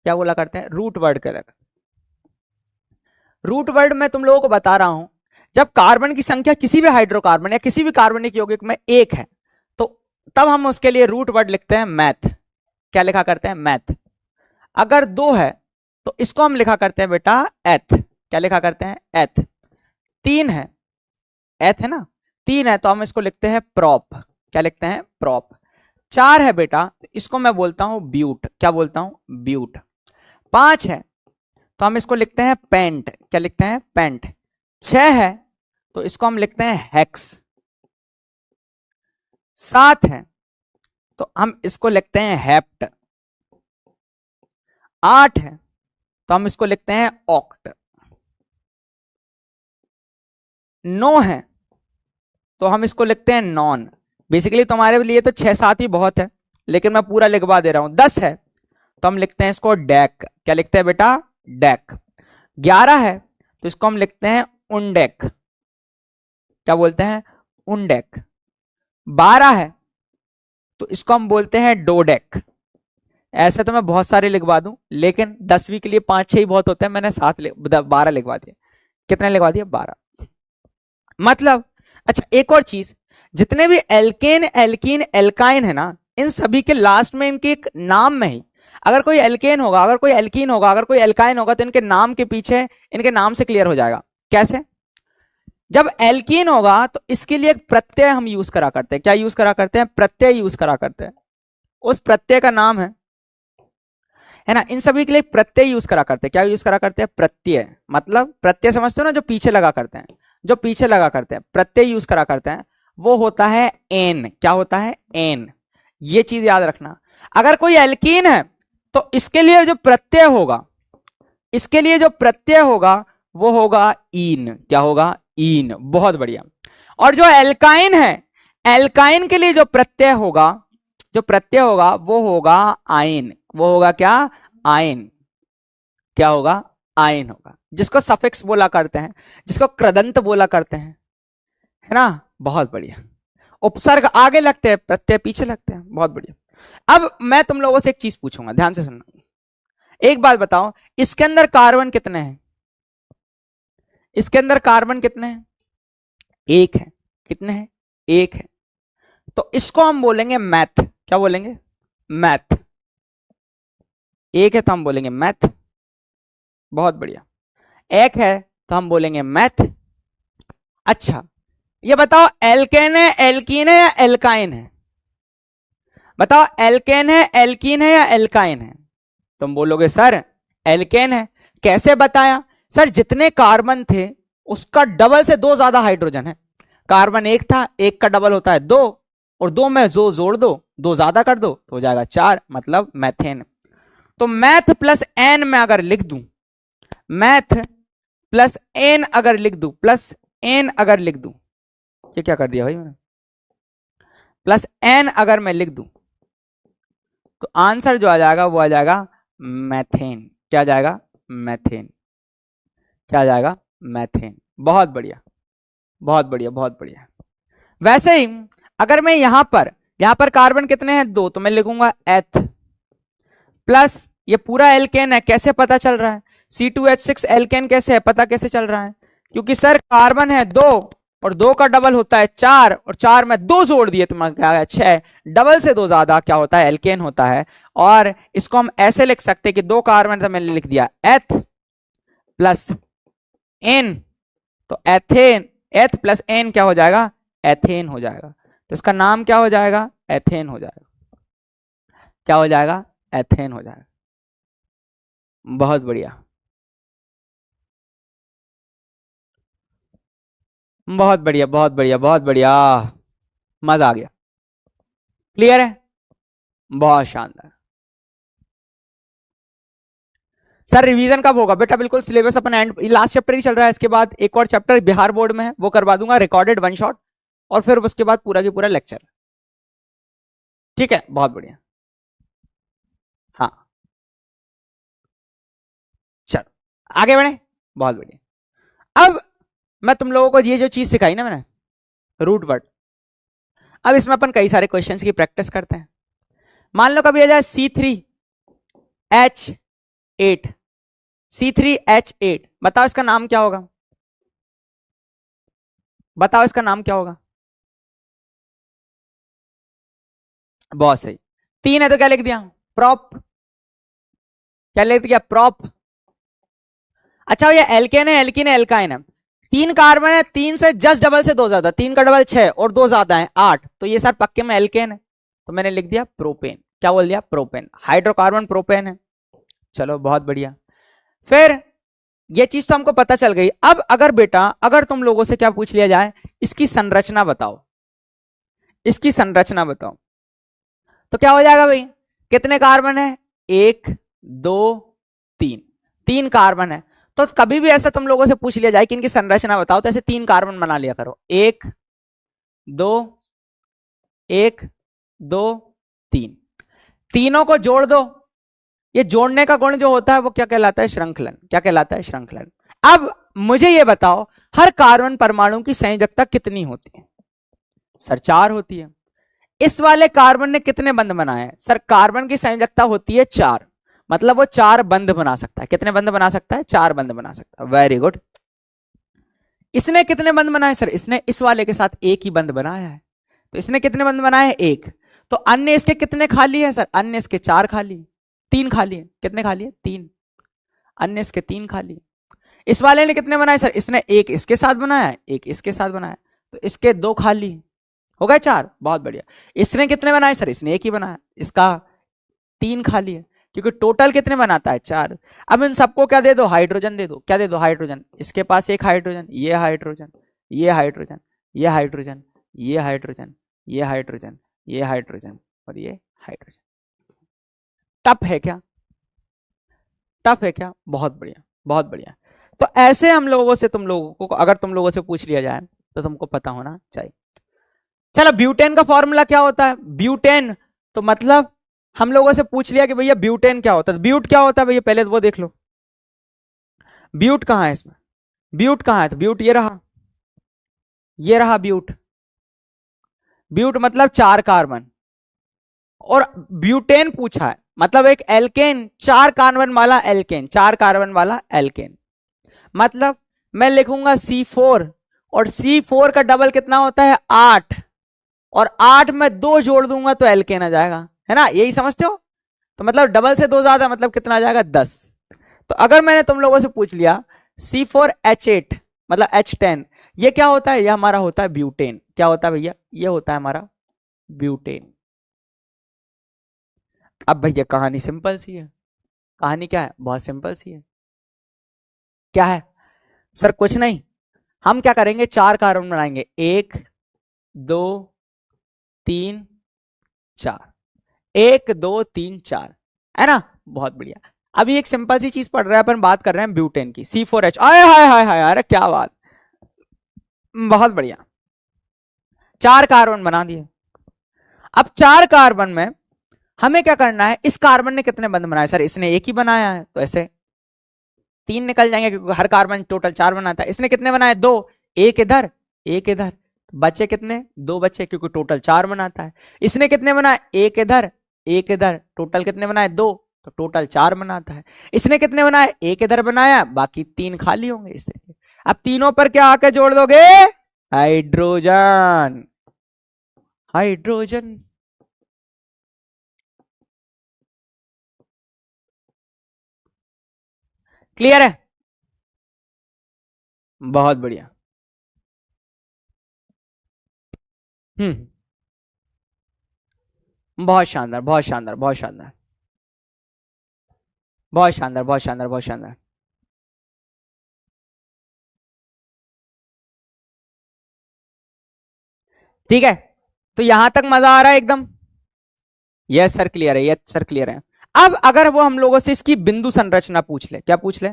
Speaker 1: क्या बोला करते हैं, रूट वर्ड कहलाता है। रूट वर्ड मैं तुम लोगों को बता रहा हूं, जब कार्बन की संख्या किसी भी हाइड्रोकार्बन या किसी भी कार्बनिक यौगिक में 1 है, तो तब हम उसके लिए रूट वर्ड लिखते हैं मैथ। क्या लिखा करते हैं, मैथ। अगर 2 है तो इसको हम लिखा करते हैं बेटा एथ। क्या लिखा करते हैं, एथ। 3 है, एथ है ना, 3 है तो हम इसको लिखते हैं प्रॉप। क्या लिखते हैं, प्रॉप। 4 है बेटा, इसको मैं बोलता हूं ब्यूट। क्या बोलता हूं, ब्यूट। 5 है तो हम इसको लिखते हैं पेंट। क्या लिखते हैं, पेंट। 6 है तो इसको हम लिखते हैं हेक्स। 7 है तो हम इसको लिखते हैं हेप्ट। 8 है तो हम इसको लिखते हैं ऑक्ट। 9 है तो हम इसको लिखते हैं नॉन। बेसिकली तुम्हारे लिए तो 6-7 ही बहुत है, लेकिन मैं पूरा लिखवा दे रहा हूं। 10 है तो हम लिखते हैं इसको डेक। क्या लिखते हैं बेटा, डेक। 11 है तो इसको हम लिखते हैं उंडेक। क्या बोलते हैं, उंडेक। 12 है तो इसको हम बोलते हैं डोडेक। ऐसे तो मैं बहुत सारे लिखवा दूं, लेकिन 10वीं के लिए 5-6 ही बहुत होते हैं, मैंने 12 लिखवा दिए। कितने लिखवा दिए, 12। मतलब अच्छा एक और चीज, जितने भी एल्केन, एल्कीन, एल्काइन है ना, इन सभी के लास्ट में इनके एक नाम में ही, अगर कोई एल्केन होगा, अगर कोई एल्कीन होगा, अगर कोई एल्काइन होगा, तो इनके नाम के पीछे, इनके नाम से क्लियर हो जाएगा। कैसे, जब एल्कीन होगा तो इसके लिए एक प्रत्यय हम यूज करा करते हैं। क्या यूज करा करते हैं, प्रत्यय यूज करा करते हैं। उस प्रत्यय का नाम है ना, इन सभी के लिए प्रत्यय यूज करा करते हैं। क्या यूज करा करते हैं, प्रत्यय। मतलब प्रत्यय समझते हो ना, जो पीछे लगा करते हैं, जो पीछे लगा करते हैं, प्रत्यय यूज करा करते हैं, वो होता है एन। क्या होता है, एन। ये चीज याद रखना। अगर कोई एल्कीन है तो इसके लिए जो प्रत्यय होगा, इसके लिए जो प्रत्यय होगा वो होगा ईन। क्या होगा, ईन। बहुत बढ़िया। और जो एल्काइन है, एल्काइन के लिए जो प्रत्यय होगा, जो प्रत्यय होगा वो होगा आयन। वो होगा क्या, आयन। क्या होगा, आयन होगा, जिसको सफिक्स बोला करते हैं, जिसको कृदंत बोला करते हैं, है ना। बहुत बढ़िया। उपसर्ग आगे लगते हैं, प्रत्यय पीछे लगते हैं। बहुत बढ़िया। अब मैं तुम लोगों से एक चीज पूछूंगा, ध्यान से सुनना। एक बात बताओ, इसके अंदर कार्बन कितने हैं, इसके अंदर कार्बन कितने हैं, 1 है। कितने हैं, 1 है। तो इसको हम बोलेंगे मैथ। क्या बोलेंगे, मैथ। 1 है तो हम बोलेंगे मैथ। बहुत बढ़िया। 1 है तो हम बोलेंगे मैथ। अच्छा ये बताओ, एल्केन है, एल्कीन है या एल्काइन है, बताओ, एल्केन है, एल्कीन है या एल्काइन है। तुम बोलोगे सर एल्केन है। कैसे बताया, सर जितने कार्बन थे उसका डबल से 2 ज्यादा हाइड्रोजन है। कार्बन 1 था, 1 का डबल होता है 2, और 2 में जो जोड़ दो, 2 ज्यादा कर दो तो हो जाएगा 4, मतलब मैथेन। तो मैथ प्लस एन में अगर लिख दूं, मैथ प्लस एन अगर लिख दूं, प्लस एन अगर लिख दूं, ये क्या कर दिया भाई मैंने, प्लस एन अगर मैं लिख दूं, तो आंसर जो आ जाएगा वो आ जाएगा मैथेन। क्या आ जाएगा, मैथेन। क्या आ जाएगा, मैथेन। बहुत बढ़िया, बहुत बढ़िया, बहुत बढ़िया। वैसे ही अगर मैं यहां पर कार्बन कितने हैं, 2, तो मैं लिखूंगा एथ प्लस, ये पूरा एल्केन है, कैसे पता चल रहा है, C2H6 एल्केन कैसे है, पता कैसे चल रहा है, क्योंकि सर कार्बन है 2 और 2 का डबल होता है 4 और 4 में 2 जोड़ दिए तो क्या है 6, डबल से 2 ज्यादा क्या होता है एल्केन होता है। और इसको हम ऐसे लिख सकते हैं कि 2 कार्बन, तो मैंने लिख दिया एथ प्लस एन, तो एथेन, एथ प्लस एन क्या हो जाएगा एथेन हो जाएगा। तो इसका नाम क्या हो जाएगा एथेन हो जाएगा। क्या हो जाएगा एथेन हो जाएगा। बहुत बढ़िया, बहुत बढ़िया, बहुत बढ़िया, बहुत बढ़िया, मजा आ गया। क्लियर है, बहुत शानदार। सर रिवीजन कब होगा बेटा? बिल्कुल सिलेबस अपन एंड लास्ट चैप्टर ही चल रहा है, इसके बाद एक और चैप्टर बिहार बोर्ड में है वो करवा दूंगा रिकॉर्डेड वन शॉट, और फिर उसके बाद पूरा की पूरा लेक्चर। ठीक है, बहुत बढ़िया। हाँ चलो आगे बढ़े, बहुत बढ़िया। अब मैं तुम लोगों को ये जो चीज सिखाई ना मैंने, रूट वर्ड, अब इसमें अपन कई सारे क्वेश्चंस की प्रैक्टिस करते हैं। मान लो कभी आ जाए C3H8, C3H8, बताओ इसका नाम क्या होगा? बताओ इसका नाम क्या होगा? बहुत सही, 3 है तो क्या लिख दिया प्रॉप, क्या लिख दिया प्रॉप। अच्छा ये एल्केन है, एल्किन है, एल्काइन है, 3 कार्बन है, 3 से जस्ट डबल से 2 ज्यादा, 3 का डबल 6 और 2 ज्यादा है 8, तो ये सर पक्के में एल्केन है, तो मैंने लिख दिया प्रोपेन। क्या बोल दिया प्रोपेन, हाइड्रोकार्बन प्रोपेन है। चलो बहुत बढ़िया, फिर ये चीज तो हमको पता चल गई। अब अगर बेटा अगर तुम लोगों से क्या पूछ लिया जाए इसकी संरचना बताओ, इसकी संरचना बताओ, तो क्या हो जाएगा भाई? कितने कार्बन है? 1 2 3, 3 कार्बन है। तो कभी भी ऐसा तुम लोगों से पूछ लिया जाए कि इनकी संरचना बताओ, तो ऐसे 3 कार्बन बना लिया करो, 1 2 1 2 3, तीनों को जोड़ दो। ये जोड़ने का गुण जो होता है वो क्या कहलाता है श्रृंखलन, क्या कहलाता है श्रृंखलन। अब मुझे ये बताओ हर कार्बन परमाणु की संयोजकता कितनी होती है? सर 4 होती है। इस वाले कार्बन ने कितने बंध बनाए हैं? सर कार्बन की संयोजकता होती है 4, मतलब वो 4 बंध बना सकता है। कितने बंध बना सकता है? 4 बंध बना सकता है। Very good. इसने कितने बंध बनाए? सर इसने इस वाले के साथ एक ही बंध बनाया है, तो इसने कितने बंध बनाए हैं? 1। तो अन्य इसके कितने खाली है? सर अन्य इसके 4 खाली, 3 खाली है। कितने खाली है? 3। अन्य इसके 3 खाली। इस वाले ने कितने बनाए? सर इसने एक इसके साथ बनाया, एक इसके साथ बनाया, तो इसके 2 खाली, हो गए 4। बहुत बढ़िया। इसने कितने बनाए? सर इसने एक ही बनाया, इसका 3 खाली है, क्योंकि टोटल कितने बनाता है? 4। अब इन सबको क्या दे दो? हाइड्रोजन दे दो। क्या दे दो? हाइड्रोजन। इसके पास एक हाइड्रोजन, ये हाइड्रोजन, ये हाइड्रोजन, ये हाइड्रोजन, ये हाइड्रोजन, ये हाइड्रोजन, ये हाइड्रोजन और ये हाइड्रोजन। टफ है क्या? टफ है क्या? बहुत बढ़िया, बहुत बढ़िया। तो ऐसे हम लोगों से तुम लोगों को अगर तुम लोगों से पूछ लिया जाए तो तुमको पता होना चाहिए। चलो ब्यूटेन का फॉर्मूला क्या होता है? ब्यूटेन, तो मतलब हम लोगों से पूछ लिया कि भैया ब्यूटेन क्या होता है, ब्यूट क्या होता है भैया, पहले तो वो देख लो। ब्यूट कहां है इसमें? ब्यूट कहां है? तो ब्यूट ये रहा, ये रहा ब्यूट। ब्यूट मतलब 4 कार्बन, और ब्यूटेन पूछा है मतलब एक एल्केन, 4 कार्बन वाला एल्केन, 4 कार्बन वाला एल्केन। मतलब मैं लिखूंगा C4, और C4 का डबल कितना होता है? 8, और 8 में 2 जोड़ दूंगा तो एल्केन आ जाएगा, है ना? यही समझते हो? तो मतलब डबल से 2 ज्यादा मतलब कितना आ जाएगा? 10। तो अगर मैंने तुम लोगों से पूछ लिया C4H8 मतलब H10, ये क्या होता है? ये हमारा होता है ब्यूटेन। क्या होता है भैया? ये होता है हमारा ब्यूटेन। अब भैया कहानी सिंपल सी है। कहानी क्या है? बहुत सिंपल सी है। क्या है? सर कुछ नहीं, हम क्या करेंगे 4 कार्बन बनाएंगे, 1 2 3 4, 1 2 3 4, है ना? बहुत बढ़िया। अभी एक सिंपल सी चीज पढ़ रहे हैं अपन, बात कर रहे हैं ब्यूटेन की, C4H। आए हाय हाय हाय, अरे क्या बात, बहुत बढ़िया। 4 कार्बन बना दिए। अब 4 कार्बन में हमें क्या करना है? इस कार्बन ने कितने बंध बनाए? सर इसने एक ही बनाया है, तो ऐसे 3 निकल जाएंगे क्योंकि हर कार्बन टोटल 4 बनाता है। इसने कितने बनाए? 2, एक इधर एक इधर, बचे कितने? 2 बचे, क्योंकि टोटल 4 बनाता है। इसने कितने बनाए? एक इधर एक इधर, टोटल कितने बनाए? 2, तो टोटल 4 बनाता है। इसने कितने बनाए? एक इधर बनाया, बाकी 3 खाली होंगे इससे। अब तीनों पर क्या आके जोड़ दोगे? हाइड्रोजन। हाइड्रोजन। क्लियर है? बहुत बढ़िया। हम्म। बहुत शानदार, बहुत शानदार, बहुत शानदार, बहुत शानदार, बहुत शानदार, बहुत शानदार। ठीक है, तो यहां तक मजा आ रहा है एकदम? यस सर क्लियर है, यस सर क्लियर है। अब अगर वो हम लोगों से इसकी बिंदु संरचना पूछ ले, क्या पूछ ले?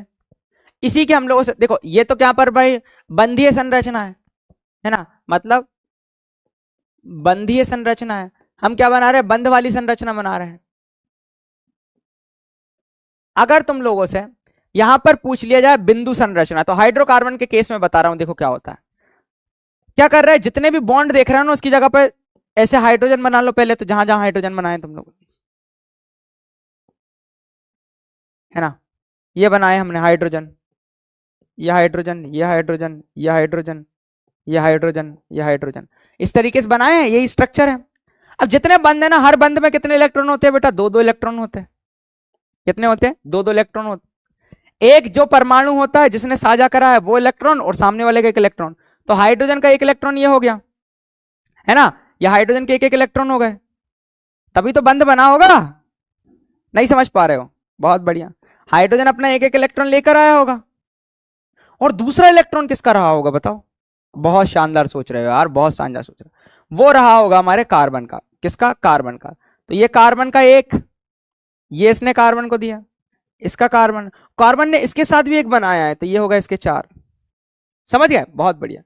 Speaker 1: इसी के हम लोगों से देखो, ये तो क्या पर भाई बंधीय संरचना है ना, मतलब बंधीय संरचना है। हम क्या बना रहे हैं? बंध वाली संरचना बना रहे हैं। अगर तुम लोगों से यहां पर पूछ लिया जाए बिंदु संरचना, तो हाइड्रोकार्बन के केस में बता रहा हूं, देखो क्या होता है। क्या कर रहे हैं? जितने भी बॉन्ड देख रहे हो ना, उसकी जगह पर ऐसे हाइड्रोजन बना लो पहले, तो जहां जहां हाइड्रोजन बनाए तुम लोग, है ना, ये बनाए हमने हाइड्रोजन, ये हाइड्रोजन, ये हाइड्रोजन, ये हाइड्रोजन, ये हाइड्रोजन, ये हाइड्रोजन, इस तरीके से बनाए हैं, यही स्ट्रक्चर है। अब जितने बंद है ना, हर बंद में कितने इलेक्ट्रॉन होते हैं बेटा? दो दो इलेक्ट्रॉन होते हैं। कितने होते हैं? दो दो इलेक्ट्रॉन होते हैं। एक जो परमाणु होता है जिसने साझा करा है वो इलेक्ट्रॉन, और सामने वाले का एक इलेक्ट्रॉन। तो हाइड्रोजन का एक इलेक्ट्रॉन ये हो गया, है ना, ये हाइड्रोजन के एक एक इलेक्ट्रॉन हो गए, तभी तो बंद बना होगा। नहीं समझ पा रहे हो? बहुत बढ़िया। हाइड्रोजन अपना एक एक इलेक्ट्रॉन लेकर आया होगा, और दूसरा इलेक्ट्रॉन किसका रहा होगा बताओ? बहुत शानदार सोच रहे हो यार, बहुत शानदार सोच रहे हो। वो रहा होगा हमारे कार्बन का। किसका? कार्बन का। तो ये कार्बन का एक, ये इसने कार्बन को दिया, इसका कार्बन, कार्बन ने इसके साथ भी एक बनाया है, तो ये होगा इसके चार। समझ गए? बहुत बढ़िया।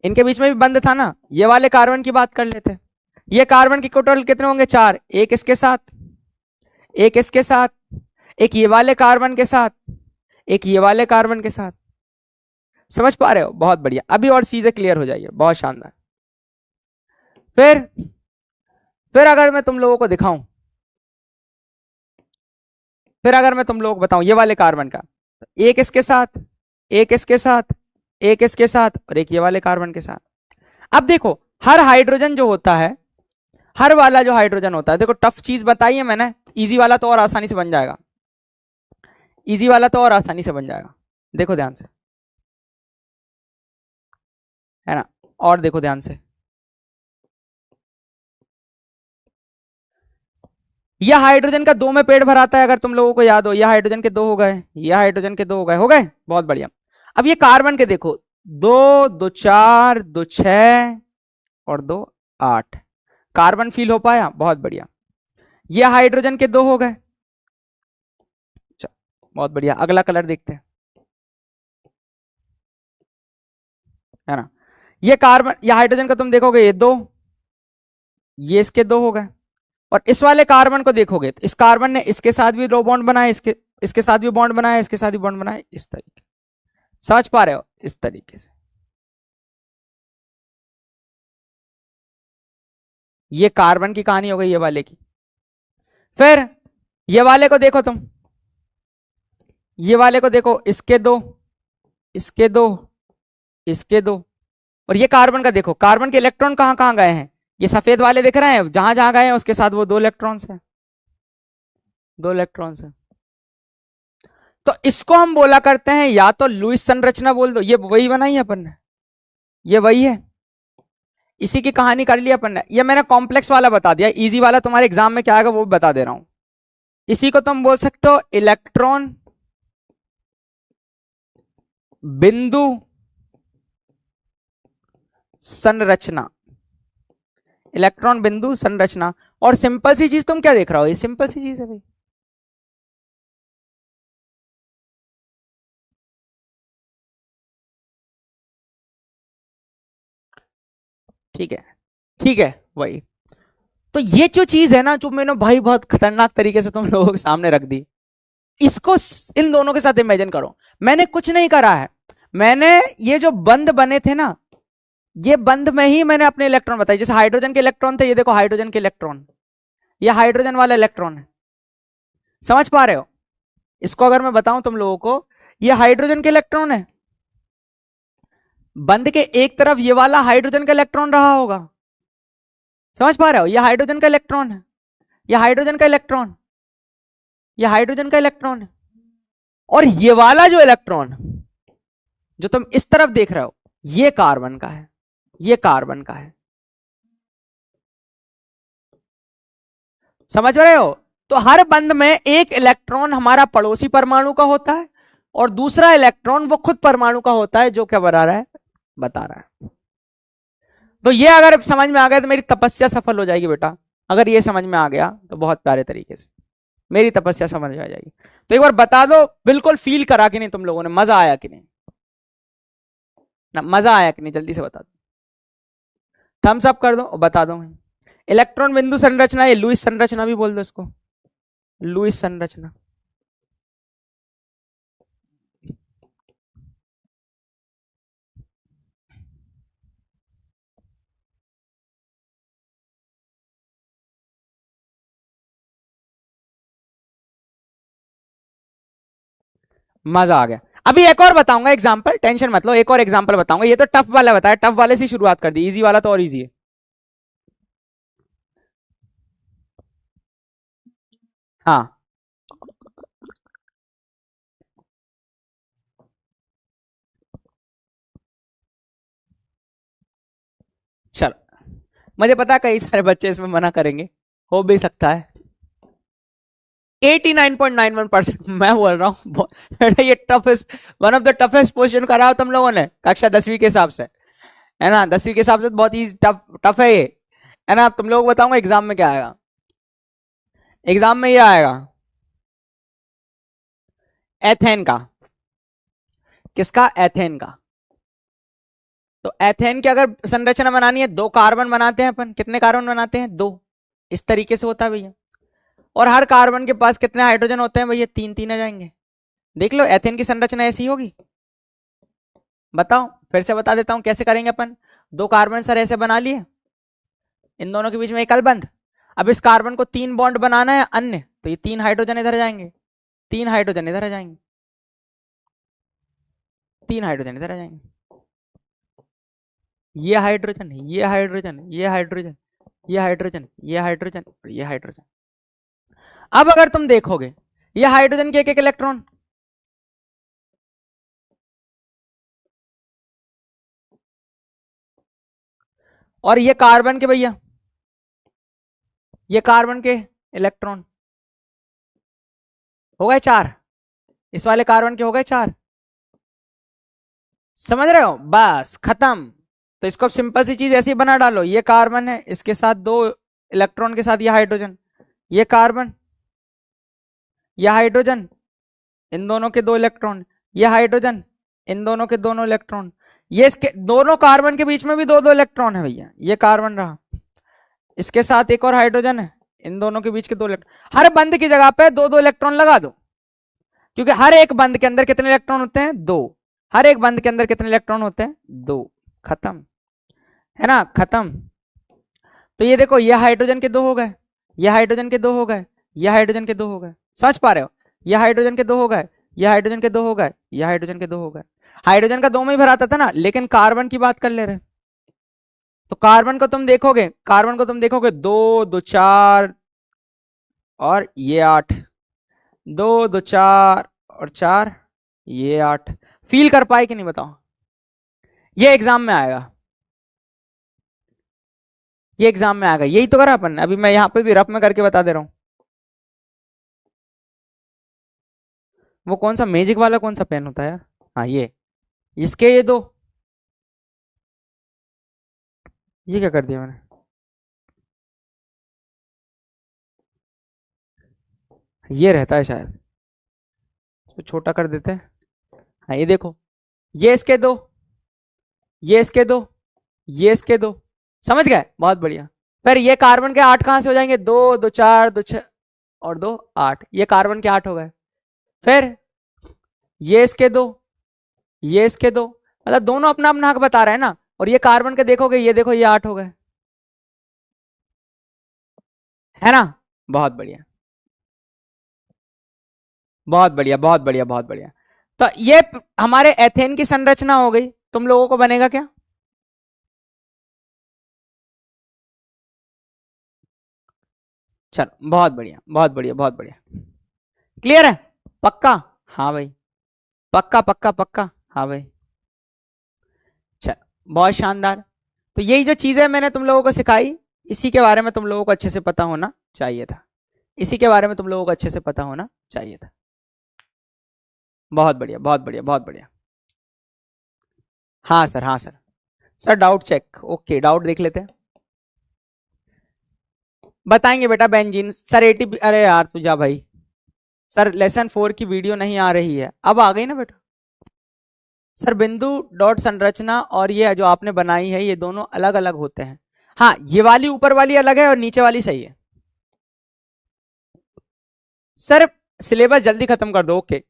Speaker 1: इनके बीच में भी बंद था ना, ये वाले कार्बन की बात कर लेते हैं। ये कार्बन के टोटल कितने होंगे? चार। एक इसके साथ, एक इसके साथ, एक ये वाले कार्बन के साथ, एक ये वाले कार्बन के साथ। समझ पा रहे हो? बहुत बढ़िया। अभी और चीजें क्लियर हो जाएगी, बहुत शानदार। फिर अगर मैं तुम लोगों को दिखाऊं, फिर अगर मैं तुम लोगों को बताऊं ये वाले कार्बन का, एक इसके साथ, एक इसके साथ, एक इसके साथ, और एक ये वाले कार्बन के साथ। अब देखो, हर हाइड्रोजन जो होता है, हर वाला जो हाइड्रोजन होता है, देखो टफ चीज बताई है मैंने, इजी वाला तो और आसानी से बन जाएगा, इजी वाला तो और आसानी से बन जाएगा। देखो ध्यान से, है ना, और देखो ध्यान से, यह हाइड्रोजन का दो में पेट भराता है, अगर तुम लोगों को याद हो, यह हाइड्रोजन के दो हो गए, यह हाइड्रोजन के दो हो गए, हो गए, बहुत बढ़िया। अब ये कार्बन के देखो, दो, दो चार, दो छह, और दो आठ, कार्बन फील हो पाया, बहुत बढ़िया। ये हाइड्रोजन के दो हो गए, बहुत बढ़िया। अगला कलर देखते हैं, है ना, ये कार्बन, ये हाइड्रोजन का तुम देखोगे ये दो, ये इसके दो हो गए, और इस वाले कार्बन को देखोगे तो इस कार्बन ने इसके साथ भी दो बॉन्ड बनाए, इसके साथ भी बॉन्ड बनाया, इसके साथ भी बॉन्ड बनाए, इस तरीके। समझ पा रहे हो? इस तरीके से ये कार्बन की कहानी हो गई, ये वाले की। फिर ये वाले को देखो तुम, ये वाले को देखो, इसके दो, इसके दो, इसके दो, और ये कार्बन का देखो, कार्बन के इलेक्ट्रॉन कहां कहां गए हैं? ये सफेद वाले दिख रहे हैं, जहां जहां गए हैं उसके साथ वो दो इलेक्ट्रॉन्स हैं, दो इलेक्ट्रॉन्स हैं। तो इसको हम बोला करते हैं या तो लुईस संरचना बोल दो, ये वही बनाई है अपन ने, ये वही है, इसी की कहानी कर लिया अपन ने। ये मैंने कॉम्प्लेक्स वाला बता दिया, इजी वाला तुम्हारे एग्जाम में क्या आएगा वो भी बता दे रहा हूं। इसी को तुम बोल सकते हो इलेक्ट्रॉन बिंदु संरचना, इलेक्ट्रॉन बिंदु संरचना। और सिंपल सी चीज तुम क्या देख रहा हो? ये सिंपल सी चीज है भाई। ठीक है, ठीक है, वही। तो ये जो चीज है ना, जो मैंने भाई बहुत खतरनाक तरीके से तुम लोगों के सामने रख दी, इसको इन दोनों के साथ इमेजिन करो। मैंने कुछ नहीं करा है, मैंने ये जो बंद बने थे ना, ये बंद में ही मैंने अपने इलेक्ट्रॉन बताए। जैसे हाइड्रोजन के इलेक्ट्रॉन थे, ये देखो हाइड्रोजन के इलेक्ट्रॉन, ये हाइड्रोजन वाला इलेक्ट्रॉन है। समझ पा रहे हो? इसको अगर मैं बताऊं तुम लोगों को, ये हाइड्रोजन के इलेक्ट्रॉन है, बंद के एक तरफ ये वाला हाइड्रोजन का इलेक्ट्रॉन रहा होगा, समझ पा रहे हो? ये हाइड्रोजन का इलेक्ट्रॉन है, ये हाइड्रोजन का इलेक्ट्रॉन, ये हाइड्रोजन का इलेक्ट्रॉन है, और ये वाला जो इलेक्ट्रॉन जो तुम इस तरफ देख रहे हो ये कार्बन का है, ये कार्बन का है, समझ रहे हो? तो हर बंध में एक इलेक्ट्रॉन हमारा पड़ोसी परमाणु का होता है और दूसरा इलेक्ट्रॉन वो खुद परमाणु का होता है, जो क्या बता रहा है, बता रहा है। तो ये अगर समझ में आ गया तो मेरी तपस्या सफल हो जाएगी बेटा। अगर ये समझ में आ गया तो बहुत प्यारे तरीके से मेरी तपस्या समझ आ जाएगी। तो एक बार बता दो, बिल्कुल फील करा कि नहीं तुम लोगों ने, मजा आया कि नहीं ना, मजा आया कि नहीं, जल्दी से बता दो, थम्स अप कर दो और बता दो। इलेक्ट्रॉन बिंदु संरचना, ये लुईस संरचना भी बोल दो इसको, लुईस संरचना। मजा आ गया। अभी एक और बताऊंगा एग्जांपल, टेंशन मत लो, एक और एग्जांपल बताऊंगा। ये तो टफ वाला बताया, टफ वाले से शुरुआत कर दी, इजी वाला तो और इजी है। हाँ चलो, मुझे पता है कई सारे बच्चे इसमें मना करेंगे, हो भी सकता है। 89.91% मैं बोल रहा हूँ ये toughest, one of the toughest question करा हो तुम लोगों ने कक्षा 10वीं के हिसाब से, है ना? 10वीं के हिसाब से बहुत ही टफ टफ है ये, है ना? तुम लोग बताऊंगा एग्जाम में क्या आएगा। एग्जाम में ये आएगा एथेन का। किसका? एथेन का। तो एथेन की अगर संरचना बनानी है, 2 कार्बन बनाते हैं अपन। कितने कार्बन बनाते हैं? 2। इस तरीके से होता है भैया। और हर कार्बन के पास कितने हाइड्रोजन होते हैं भैया? 3 3 आ जाएंगे। देख लो एथेन की संरचना ऐसी होगी। बताओ, फिर से बता देता हूं कैसे करेंगे अपन। 2 कार्बन सर ऐसे बना लिए, इन दोनों के बीच में एक अलबंध। अब इस कार्बन को 3 बॉन्ड बनाना है अन्य, तो ये 3 हाइड्रोजन इधर जाएंगे, 3 हाइड्रोजन इधर आ जाएंगे, 3 हाइड्रोजन इधर आ जाएंगे। ये हाइड्रोजन, ये हाइड्रोजन, ये हाइड्रोजन, ये हाइड्रोजन, ये हाइड्रोजन और ये हाइड्रोजन। अब अगर तुम देखोगे ये हाइड्रोजन के एक एक इलेक्ट्रॉन, और ये कार्बन के भैया, ये कार्बन के इलेक्ट्रॉन हो गए 4। इस वाले कार्बन के हो गए 4। समझ रहे हो? बस खत्म। तो इसको सिंपल सी चीज ऐसी बना डालो, ये कार्बन है, इसके साथ 2 इलेक्ट्रॉन के साथ ये हाइड्रोजन, ये कार्बन, ये हाइड्रोजन, इन दोनों के 2 इलेक्ट्रॉन, ये हाइड्रोजन, इन दोनों के दोनों इलेक्ट्रॉन, ये इसके दोनों कार्बन के बीच में भी 2 2 इलेक्ट्रॉन है भैया। ये कार्बन रहा, इसके साथ एक और हाइड्रोजन है, इन दोनों के बीच के 2 इलेक्ट्रॉन। हर बंध की जगह पे 2 2 इलेक्ट्रॉन लगा दो, क्योंकि हर एक बंध के अंदर कितने इलेक्ट्रॉन होते हैं? 2। हर एक बंध के अंदर कितने इलेक्ट्रॉन होते हैं? 2। खत्म, है ना? खत्म। तो ये देखो, ये हाइड्रोजन के 2 हो गए, ये हाइड्रोजन के 2 हो गए, ये हाइड्रोजन के 2 हो गए। समझ पा रहे हो? ये हाइड्रोजन के 2 हो गए, ये हाइड्रोजन के 2 हो गए, ये हाइड्रोजन के 2 हो गए। हाइड्रोजन का 2 में ही भराता था ना, लेकिन कार्बन की बात कर ले रहे। तो कार्बन को तुम देखोगे, कार्बन को तुम देखोगे 2 2 4 और ये 8, 2 2 4 और 4, ये 8। फील कर पाए कि नहीं बताओ? ये एग्जाम में आएगा, ये एग्जाम में आएगा। यही तो करा अपन अभी, मैं यहां पे भी रफ में करके बता दे रहा हूं। वो कौन सा मैजिक वाला कौन सा पेन होता है यार? हाँ ये, इसके ये 2, ये क्या कर दिया मैंने? ये रहता है शायद, तो छोटा कर देते हैं। हाँ ये देखो, ये इसके 2, ये इसके 2, ये इसके 2। समझ गए? बहुत बढ़िया। फिर ये कार्बन के 8 कहां से हो जाएंगे? 2 2 4 2 6 और 2 8, ये कार्बन के 8 हो गए। फिर ये इसके 2, ये इसके 2, मतलब दोनों अपना अपना हक बता रहे हैं ना। और ये कार्बन के देखोगे, ये देखो, ये 8 हो गए, है ना? बहुत बढ़िया, बहुत बढ़िया, बहुत बढ़िया, बहुत बढ़िया। तो ये हमारे एथेन की संरचना हो गई। तुम लोगों को बनेगा क्या? चलो बहुत बढ़िया बहुत बढ़िया बहुत बढ़िया। क्लियर है? पक्का? हाँ भाई, पक्का पक्का पक्का, हाँ भाई। चलो बहुत शानदार। तो यही जो चीजें मैंने तुम लोगों को सिखाई, इसी के बारे में तुम लोगों को अच्छे से पता होना चाहिए था। इसी के बारे में तुम लोगों को अच्छे से पता होना चाहिए था। बहुत बढ़िया बहुत बढ़िया बहुत बढ़िया। हाँ सर, हाँ sir. Sir doubt check, okay, doubt देख लेते हैं। बताएंगे बेटा बेंजीन सर 80। अरे यार तू जा भाई। सर लेसन 4 की वीडियो नहीं आ रही है, अब आ गई ना बेटा। सर बिंदु डॉट संरचना और ये जो आपने बनाई है ये दोनों अलग अलग होते हैं। हाँ, ये वाली ऊपर वाली अलग है और नीचे वाली सही है। सर सिलेबस जल्दी खत्म कर दो, ओके।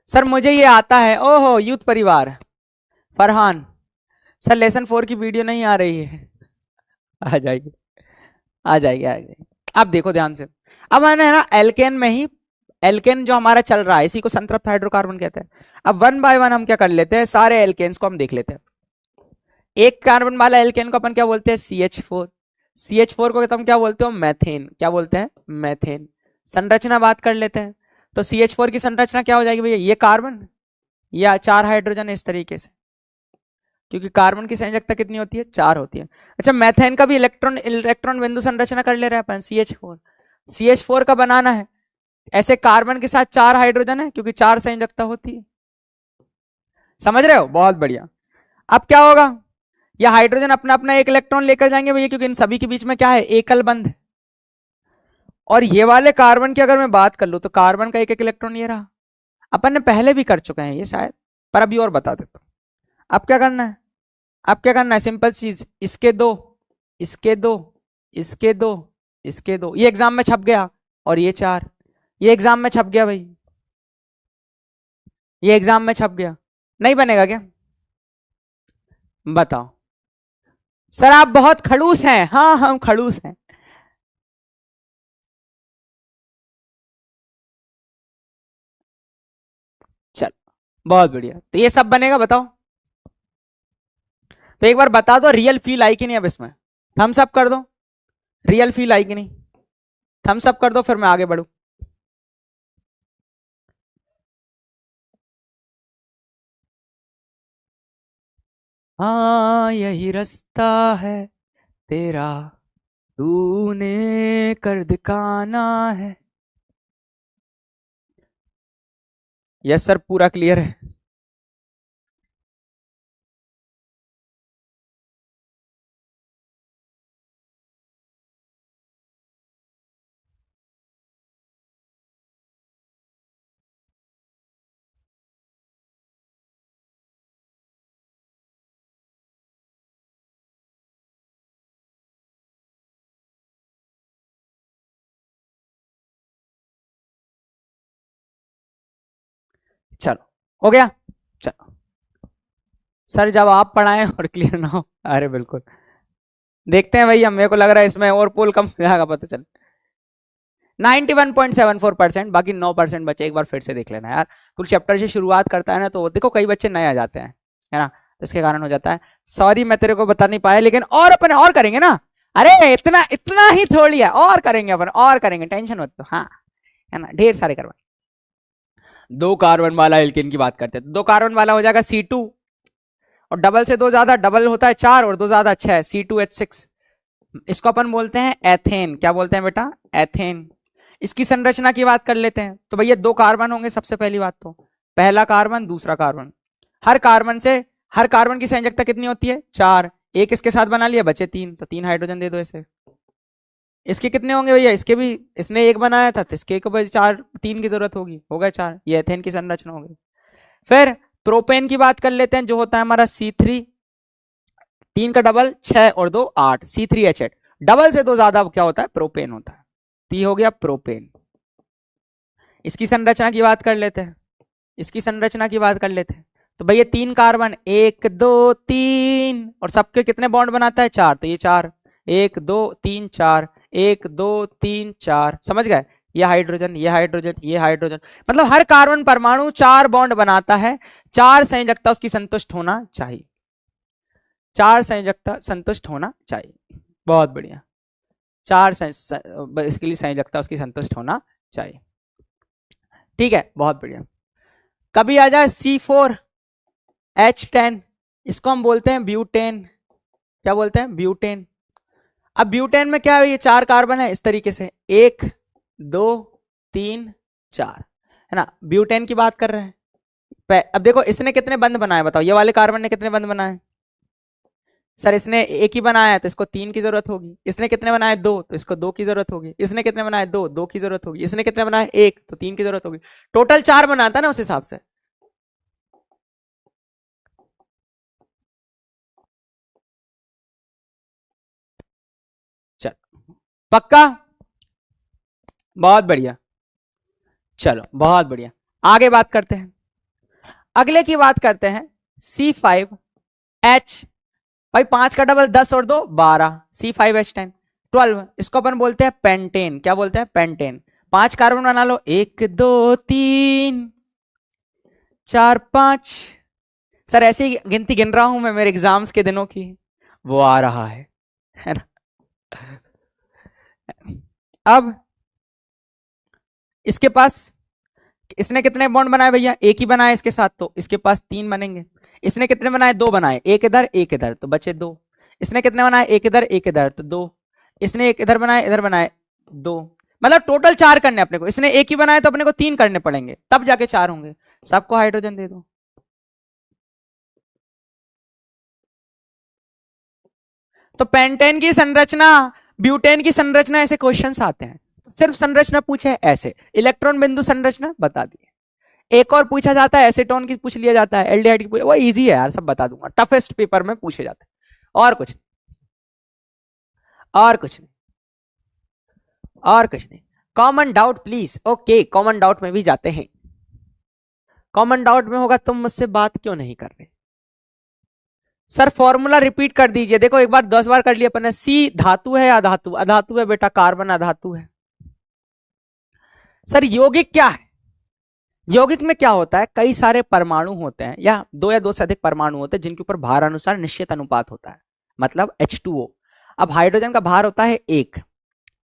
Speaker 1: सर मुझे ये आता है, ओहो यूथ परिवार, फरहान। सर लेसन 4 की वीडियो नहीं आ रही है। आ जाएगी आ जाएगी आ जाएगी। अब देखो ध्यान से, अब मैंने ना एल्केन में ही, एल्केन जो हमारा चल रहा है इसी को संतृप्त हाइड्रोकार्बन कहते हैं। अब वन बाय वन हम क्या कर लेते हैं, सारे एल्केन्स को हम देख लेते हैं। एक कार्बन वाला एल्केन को अपन क्या बोलते हैं, CH4। CH4 को तुम क्या बोलते हो, मैथेन। क्या बोलते हैं, मैथेन। संरचना बात कर लेते हैं। तो CH4 की संरचना क्या हो जाएगी भैया, ये कार्बन या 4 हाइड्रोजन इस तरीके से, क्योंकि कार्बन की संयोजकता कितनी होती है, 4 होती है। अच्छा मैथेन का भी इलेक्ट्रॉन इलेक्ट्रॉन बिंदु संरचना कर ले रहे हैं अपन, CH4। CH4 का बनाना है, ऐसे कार्बन के साथ 4 हाइड्रोजन है क्योंकि 4 संयोजकता होती है। समझ रहे हो, बहुत बढ़िया। अब क्या होगा, या हाइड्रोजन अपना अपना एक इलेक्ट्रॉन लेकर जाएंगे भैया, क्योंकि इन सभी के बीच में क्या है, एकल बंध। और ये वाले कार्बन की अगर मैं बात कर लूं तो कार्बन का एक एक इलेक्ट्रॉन ये रहा। अपन ने पहले भी कर चुके हैं ये शायद, पर अभी और बता देता हूं। अब क्या करना है, अब क्या करना है, सिंपल चीज, इसके दो, इसके दो, इसके दो, इसके दो, ये एग्जाम में छप गया। और ये 4, ये एग्जाम में छप गया भाई, ये एग्जाम में छप गया। नहीं बनेगा क्या, बताओ। सर आप बहुत खड़ूस हैं, हाँ हम खड़ूस हैं। चल बहुत बढ़िया, तो ये सब बनेगा, बताओ। तो एक बार बता दो रियल फील आई कि नहीं, अब इसमें थम्स अप कर दो, रियल फील आई कि नहीं, थम्स अप कर दो, फिर मैं आगे बढ़ू। हाँ यही रास्ता है तेरा, तूने कर दिखाना है। यस सर पूरा क्लियर है। चलो हो गया। चलो सर जब आप पढ़ाएं और क्लियर ना हो, अरे बिल्कुल देखते हैं भैया, मेरे को लग रहा है इसमें और पोल कम हो जाएगा, पता चल 91.74%, बाकी 9% बचे। एक बार फिर से देख लेना यार, तू चैप्टर से शुरुआत करता है ना, तो देखो कई बच्चे नए आ जाते हैं, है ना, तो इसके कारण हो जाता है। सॉरी मैं तेरे को बता नहीं पाया, लेकिन और अपन और करेंगे ना। अरे इतना इतना ही थोड़ी है, और करेंगे अपन, और करेंगे, टेंशन मत लो, हाँ है ना, ढेर सारे करवा। 2 कार्बन वाला एल्केन की बात करते हैं, 2 कार्बन वाला हो जाएगा C2, और डबल से 2 ज्यादा, डबल होता है 4 और 2 ज्यादा 6, C2H6। इसको अपन बोलते हैं एथेन। क्या बोलते हैं बेटा, एथेन। इसकी संरचना की बात कर लेते हैं, तो भैया 2 कार्बन होंगे सबसे पहली बात तो, पहला कार्बन दूसरा कार्बन। हर कार्बन से, हर कार्बन की संयोजकता कितनी होती है, 4। एक इसके साथ बना लिया, बचे 3, तो 3 हाइड्रोजन दे दो इसे। इसके कितने होंगे भैया, इसके भी, इसने 1 बनाया था तो इसके को 4, 3 की जरूरत होगी, हो गए 4। ये एथेन की संरचना हो गई। फिर प्रोपेन की बात कर लेते हैं, जो होता है हमारा C3, 3 का डबल 6 और 2 8, C3H8। डबल से 2 ज्यादा क्या होता है, प्रोपेन होता है। तो ये हो गया प्रोपेन। इसकी संरचना की बात कर लेते हैं, इसकी संरचना की बात कर लेते हैं। तो भैया 3 कार्बन, 1 2 3, और सबके कितने बॉन्ड बनाता है, 4, तो ये 4, 1 2 3 4, 1 2 3 4, समझ गए। ये हाइड्रोजन, ये हाइड्रोजन, ये हाइड्रोजन, मतलब हर कार्बन परमाणु 4 बॉन्ड बनाता है, 4 संयोजकता उसकी संतुष्ट होना चाहिए, 4 संयोजकता संतुष्ट होना चाहिए। बहुत बढ़िया, 4 इसके लिए संयोजकता उसकी संतुष्ट होना चाहिए। ठीक है, बहुत बढ़िया। कभी आ जाए C4H10, इसको हम बोलते हैं ब्यूटेन। क्या बोलते हैं? ब्यूटेन। अब ब्यूटेन में क्या है, ये 4 कार्बन है इस तरीके से, 1 2 3 4, है ना। ब्यूटेन की बात कर रहे हैं। अब देखो इसने कितने बंध बनाए बताओ, ये वाले कार्बन ने कितने बंध बनाए? सर इसने 1 ही बनाया है तो इसको 3 की जरूरत होगी। इसने कितने बनाए? 2, तो इसको 2 की जरूरत होगी। इसने कितने बनाए? 2, 2 की जरूरत होगी। इसने कितने बनाए? 1, तो 3 की जरूरत होगी। टोटल 4 बनाता ना उस हिसाब से। चल पक्का, बहुत बढ़िया। चलो बहुत बढ़िया, आगे बात करते हैं। अगले की बात करते हैं C5H, भाई 5 का डबल 10 और 2 12, C5H10 12, इसको अपन बोलते हैं पेंटेन। क्या बोलते हैं? पेंटेन। 5 कार्बन बना लो, 1 2 3 4 5। सर ऐसी गिनती गिन रहा हूं मैं मेरे एग्जाम्स के दिनों की, वो आ रहा है ना। अब इसके पास, इसने कितने बॉन्ड बनाए भैया? 1 ही बनाए इसके साथ, तो इसके पास 3 बनेंगे। इसने कितने बनाए? 2 बनाए, 1 इधर 1 इधर, तो बचे 2। इसने कितने बनाए? 1 इधर 1 इधर, तो 2। इसने 1 इधर बनाए, इधर बनाए 2, मतलब टोटल 4 करने अपने को। इसने 1 ही बनाए तो अपने को 3 करने पड़ेंगे, तब जाके 4 होंगे। सबको हाइड्रोजन दे दो। तो पेंटेन की संरचना, ब्यूटेन की संरचना, ऐसे क्वेश्चंस आते हैं। सिर्फ संरचना पूछे ऐसे, इलेक्ट्रॉन बिंदु संरचना बता दिए। एक और पूछा जाता है एसीटोन की, पूछ लिया जाता है, एल्डिहाइड की, वो इजी है यार, सब बता दूंगा। टफेस्ट पेपर में पूछे जाते हैं, और कुछ नहीं, और कुछ नहीं, और कुछ नहीं। Common doubt please. Okay, common doubt में भी जाते हैं। कॉमन डाउट में होगा तुम मुझसे बात क्यों नहीं कर रहे? सर फॉर्मूला रिपीट कर दीजिए। देखो एक बार 10 बार कर लिया अपन ने। सी धातु है या अधातु? अधातु है बेटा, कार्बन अधातु है। सर यौगिक क्या है? यौगिक में क्या होता है, कई सारे परमाणु होते हैं, या 2 से अधिक परमाणु होते हैं जिनके ऊपर भार अनुसार निश्चित अनुपात होता है, मतलब H2O। अब हाइड्रोजन का भार होता है 1,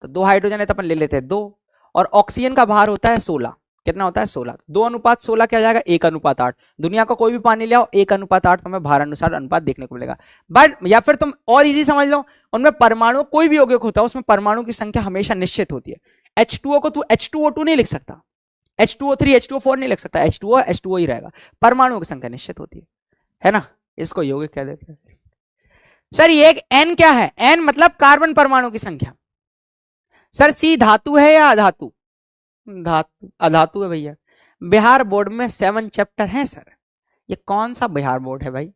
Speaker 1: तो 2 हाइड्रोजन है तो अपन ले लेते हैं 2, और ऑक्सीजन का भार होता है 16। कितना होता है? 16। 2:16 क्या जाएगा? 1:8। दुनिया का कोई भी पानी ले आओ, 1:8 तुम्हें भार अनुसार अनुपात देखने को मिलेगा। बट या फिर तुम और इजी समझ लो, उनमें परमाणु, कोई भी यौगिक होता है उसमें परमाणु की संख्या हमेशा निश्चित होती है। H2O को तू H2O2 नहीं लिख सकता, H2O3 H2O4 नहीं लिख सकता, H2O H2O ही रहेगा। परमाणुओं की संख्या निश्चित होती है ना। इसको यौगिक कह देते हैं। सर ये एक N क्या है? N मतलब कार्बन परमाणु की संख्या। सर C धातु है या अधातु? धातु, अधातु है भैया। बिहार बोर्ड में 7 चैप्टर हैं सर। ये कौन सा बिहार बोर्ड है भाई?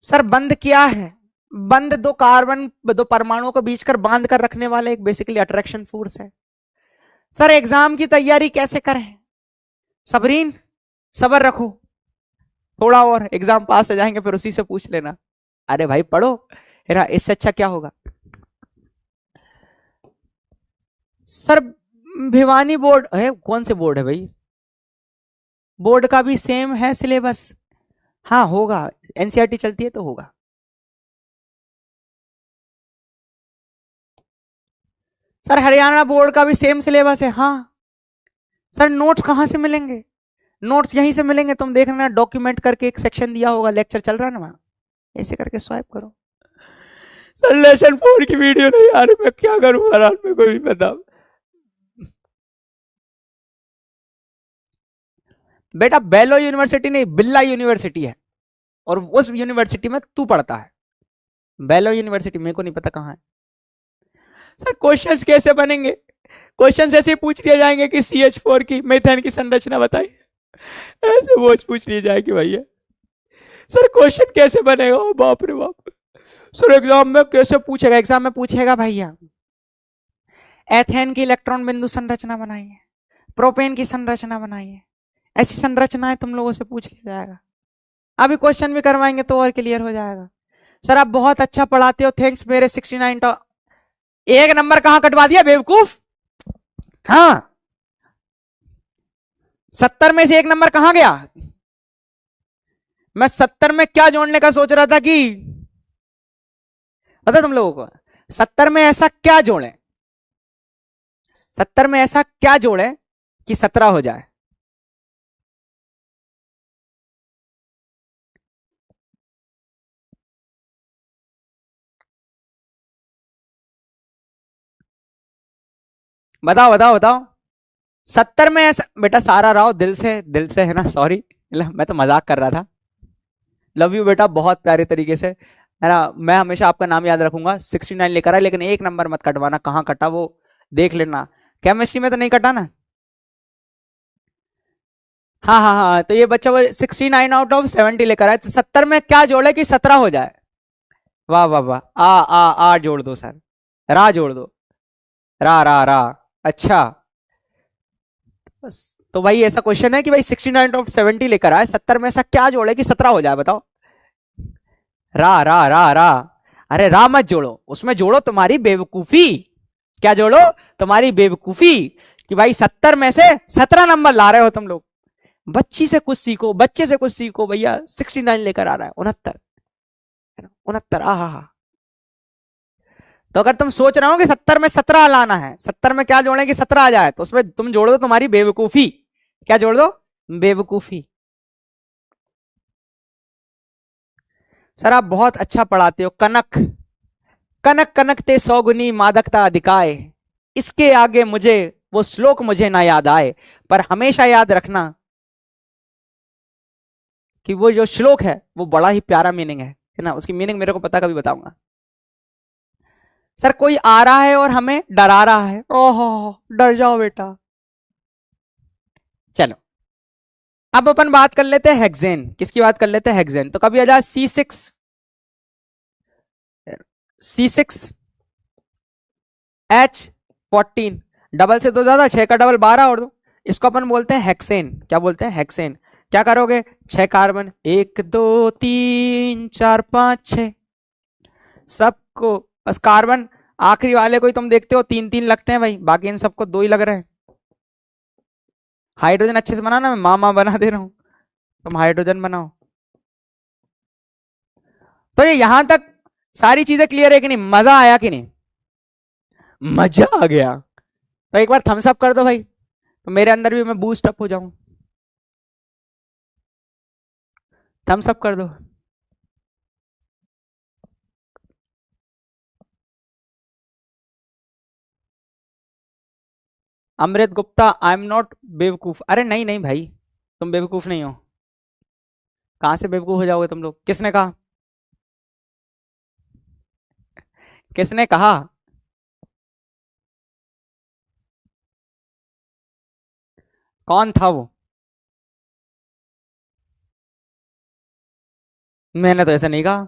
Speaker 1: सर बंध क्या है? बंध 2 कार्बन, 2 परमाणुओं को बीच कर बांध कर रखने वाले एक बेसिकली अट्रैक्शन फोर्स है। सर एग्जाम की तैयारी कैसे करें? सबरीन सबर रखो, थोड़ा और एग्जाम पास हो जाएंगे, फिर उसी से पूछ लेना। अरे भाई पढ़ो, इससे अच्छा क्या होगा? सर भिवानी बोर्ड है, कौन से बोर्ड है भाई? बोर्ड का भी सेम है सिलेबस। हाँ होगा, एनसीईआरटी चलती है तो होगा। सर हरियाणा बोर्ड का भी सेम सिलेबस है। हाँ सर, नोट्स कहां से मिलेंगे? नोट्स यहीं से मिलेंगे, तुम देखना डॉक्यूमेंट करके एक सेक्शन दिया होगा, लेक्चर चल रहा है ना वहां, ऐसे करके स्वाइप करो। सर लेसन 4 की वीडियो नहीं आ रही, मैं क्या करूं यार, मेरे को भी पता। बेटा बेलो यूनिवर्सिटी नहीं, बिल्ला यूनिवर्सिटी है, और उस यूनिवर्सिटी में तू पढ़ता है। बेलो यूनिवर्सिटी मेरे को नहीं पता कहां है। सर क्वेश्चंस कैसे बनेंगे? क्वेश्चंस ऐसे पूछ लिए जाएंगे कि CH4 की मीथेन की संरचना बताइए, ऐसे वो पूछ लिए जाएगी भैया। सर क्वेश्चन कैसे बनेगा? ओ बाप रे बाप। सर एग्जाम में कैसे पूछेगा? एग्जाम में पूछेगा भैया एथेन की इलेक्ट्रॉन बिंदु संरचना बनाइए, प्रोपेन की संरचना बनाइए, ऐसी संरचनाएं तुम लोगों से पूछ लिया जाएगा। अभी क्वेश्चन भी करवाएंगे तो और क्लियर हो जाएगा। सर आप बहुत अच्छा पढ़ाते हो, थैंक्स मेरे 69 एक नंबर कहां कटवा दिया बेवकूफ? हाँ, 70 में से एक नंबर कहां गया? मैं 70 में क्या जोड़ने का सोच रहा था कि पता तुम लोगों को 70 में ऐसा क्या जोड़े, 70 में ऐसा क्या जोड़े कि 17 हो जाए? बताओ बताओ बताओ। 70 में ऐसा, बेटा सारा राव दिल से है ना, सॉरी मैं तो मजाक कर रहा था। लव यू बेटा, बहुत प्यारे तरीके से है ना, मैं हमेशा आपका नाम याद रखूंगा। 69 लेकर आए, लेकिन एक नंबर मत कटवाना, कहाँ कटा वो देख लेना। केमिस्ट्री में तो नहीं कटा ना? हाँ हाँ हाँ, तो ये बच्चा वो 69 आउट ऑफ 70 लेकर आए, तो 70 में क्या जोड़े कि 17 हो जाए? वाह वाह वाह, आ जोड़ दो सर, रा जोड़ दो, रा। अच्छा, बस तो भाई ऐसा क्वेश्चन है कि भाई 69 ऑफ 70 लेकर आए, 70 में ऐसा क्या जोड़े कि 17 हो जाए, बताओ। रा। अरे रा मत जोड़ो, उसमें जोड़ो तुम्हारी बेवकूफी। क्या जोड़ो? तुम्हारी बेवकूफी, कि भाई 70 में से 17 नंबर ला रहे हो तुम लोग। बच्ची से कुछ सीखो, बच्चे से कुछ सीखो भैया। 69 लेकर आ रहा है, 69, 69, आ। तो अगर तुम सोच रहे हो कि 70 में 17 लाना है, 70 में क्या जोड़े कि 17 आ जाए, तो उसमें तुम जोड़ दो तुम्हारी बेवकूफी। क्या जोड़ दो? बेवकूफी। सर आप बहुत अच्छा पढ़ाते हो। कनक कनक कनकते सौगुनी मादकता अधिकाय, इसके आगे मुझे वो श्लोक मुझे ना याद आए, पर हमेशा याद रखना कि वो जो श्लोक है वो बड़ा ही प्यारा मीनिंग है ना, उसकी मीनिंग मेरे को पता, कभी बताऊंगा। सर कोई आ रहा है और हमें डरा रहा है, ओहो डर जाओ बेटा। चलो अब अपन बात कर लेते हैं हेक्सेन। किसकी बात कर लेते हैं? हेक्सेन। तो कभी आ जाए C6H14, डबल से दो ज्यादा, 6 का डबल 12 और दो, इसको अपन बोलते हैं हेक्सेन। क्या बोलते हैं? हेक्सेन। क्या करोगे? 6 कार्बन, 1 2 3 4 5 6, सबको बस कार्बन आखिरी वाले को ही तुम देखते हो 3 3 लगते हैं भाई, बाकी इन सबको 2 ही लग रहे हैं। हाइड्रोजन अच्छे से बनाना, मैं मामा बना दे रहा हूं, तुम हाइड्रोजन बनाओ। तो ये यहां तक सारी चीजें क्लियर है कि नहीं? मजा आया कि नहीं? मजा आ गया। तो एक बार थम्स अप कर दो भाई, तो मेरे अंदर भी मैं बूस्ट अप हो जाऊं। थम्स अप कर दो। अमृत गुप्ता, आई एम नॉट बेवकूफ। अरे नहीं नहीं भाई, तुम बेवकूफ नहीं हो। कहां से बेवकूफ हो जाओगे तुम लोग? किसने कहा? किसने कहा? कौन था वो? मैंने तो ऐसा नहीं कहा।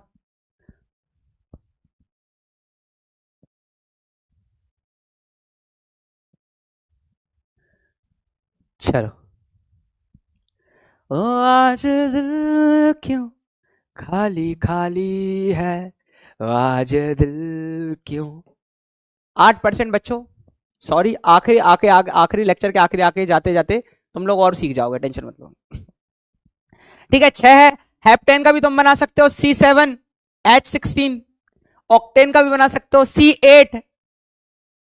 Speaker 1: चलो। ओ आज दिल क्यों खाली खाली है, आज दिल क्यों। 8% बच्चों, सॉरी, आखिरी आखिरी लेक्चर के आखिरी आके जाते जाते तुम लोग और सीख जाओगे, टेंशन मत लो। ठीक है, 6 है। हेप्टेन का भी तुम बना सकते हो C7H16, ऑक्टेन का भी बना सकते हो C8,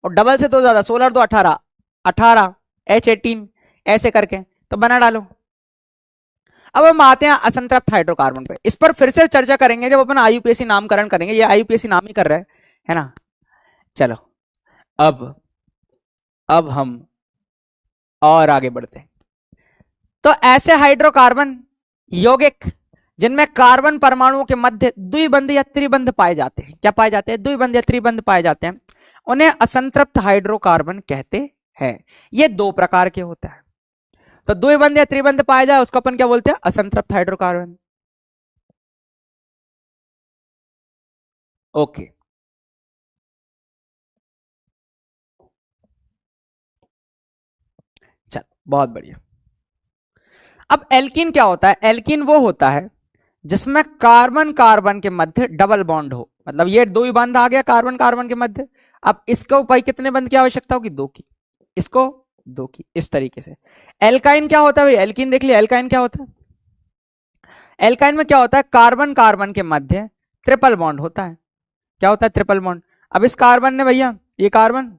Speaker 1: और डबल से तो ज्यादा, 16 और 2 18, 18 H18, ऐसे करके तो बना डालो। अब हम आते हैं असंतृप्त हाइड्रोकार्बन पे। इस पर फिर से चर्चा करेंगे जब अपन आईयूपीएसी नामकरण करेंगे, ये आईयूपीएसी नाम ही कर रहे हैं, है ना। चलो अब हम और आगे बढ़ते हैं। तो ऐसे हाइड्रोकार्बन यौगिक जिनमें कार्बन परमाणुओं के मध्य द्विबंध या त्रिबंध पाए जाते हैं, क्या पाए जाते हैं? द्विबंध या त्रिबंध पाए जाते हैं, उन्हें असंतृप्त हाइड्रोकार्बन कहते हैं। ये 2 प्रकार के होते हैं। तो द्विबंध या त्रिबंध पाया जाए उसको अपन क्या बोलते हैं? असंतृप्त हाइड्रोकार्बन। ओके, चल बहुत बढ़िया। अब एल्कीन क्या होता है? एल्कीन वो होता है जिसमें कार्बन कार्बन के मध्य डबल बॉन्ड हो, मतलब ये 2 ही बंध आ गया कार्बन कार्बन के मध्य। अब इसको भाई कितने बंध की आवश्यकता होगी? 2 की। इसको 2 की, इस तरीके से। एल्काइन क्या होता है भाई, एल्कीन देख लिया, एल्काइन क्या होता है? एल्काइन में क्या होता है, कार्बन कार्बन के मध्य ट्रिपल बॉन्ड होता है। क्या होता है? Triple bond. अब इस कार्बन ने भैया, ये कार्बन,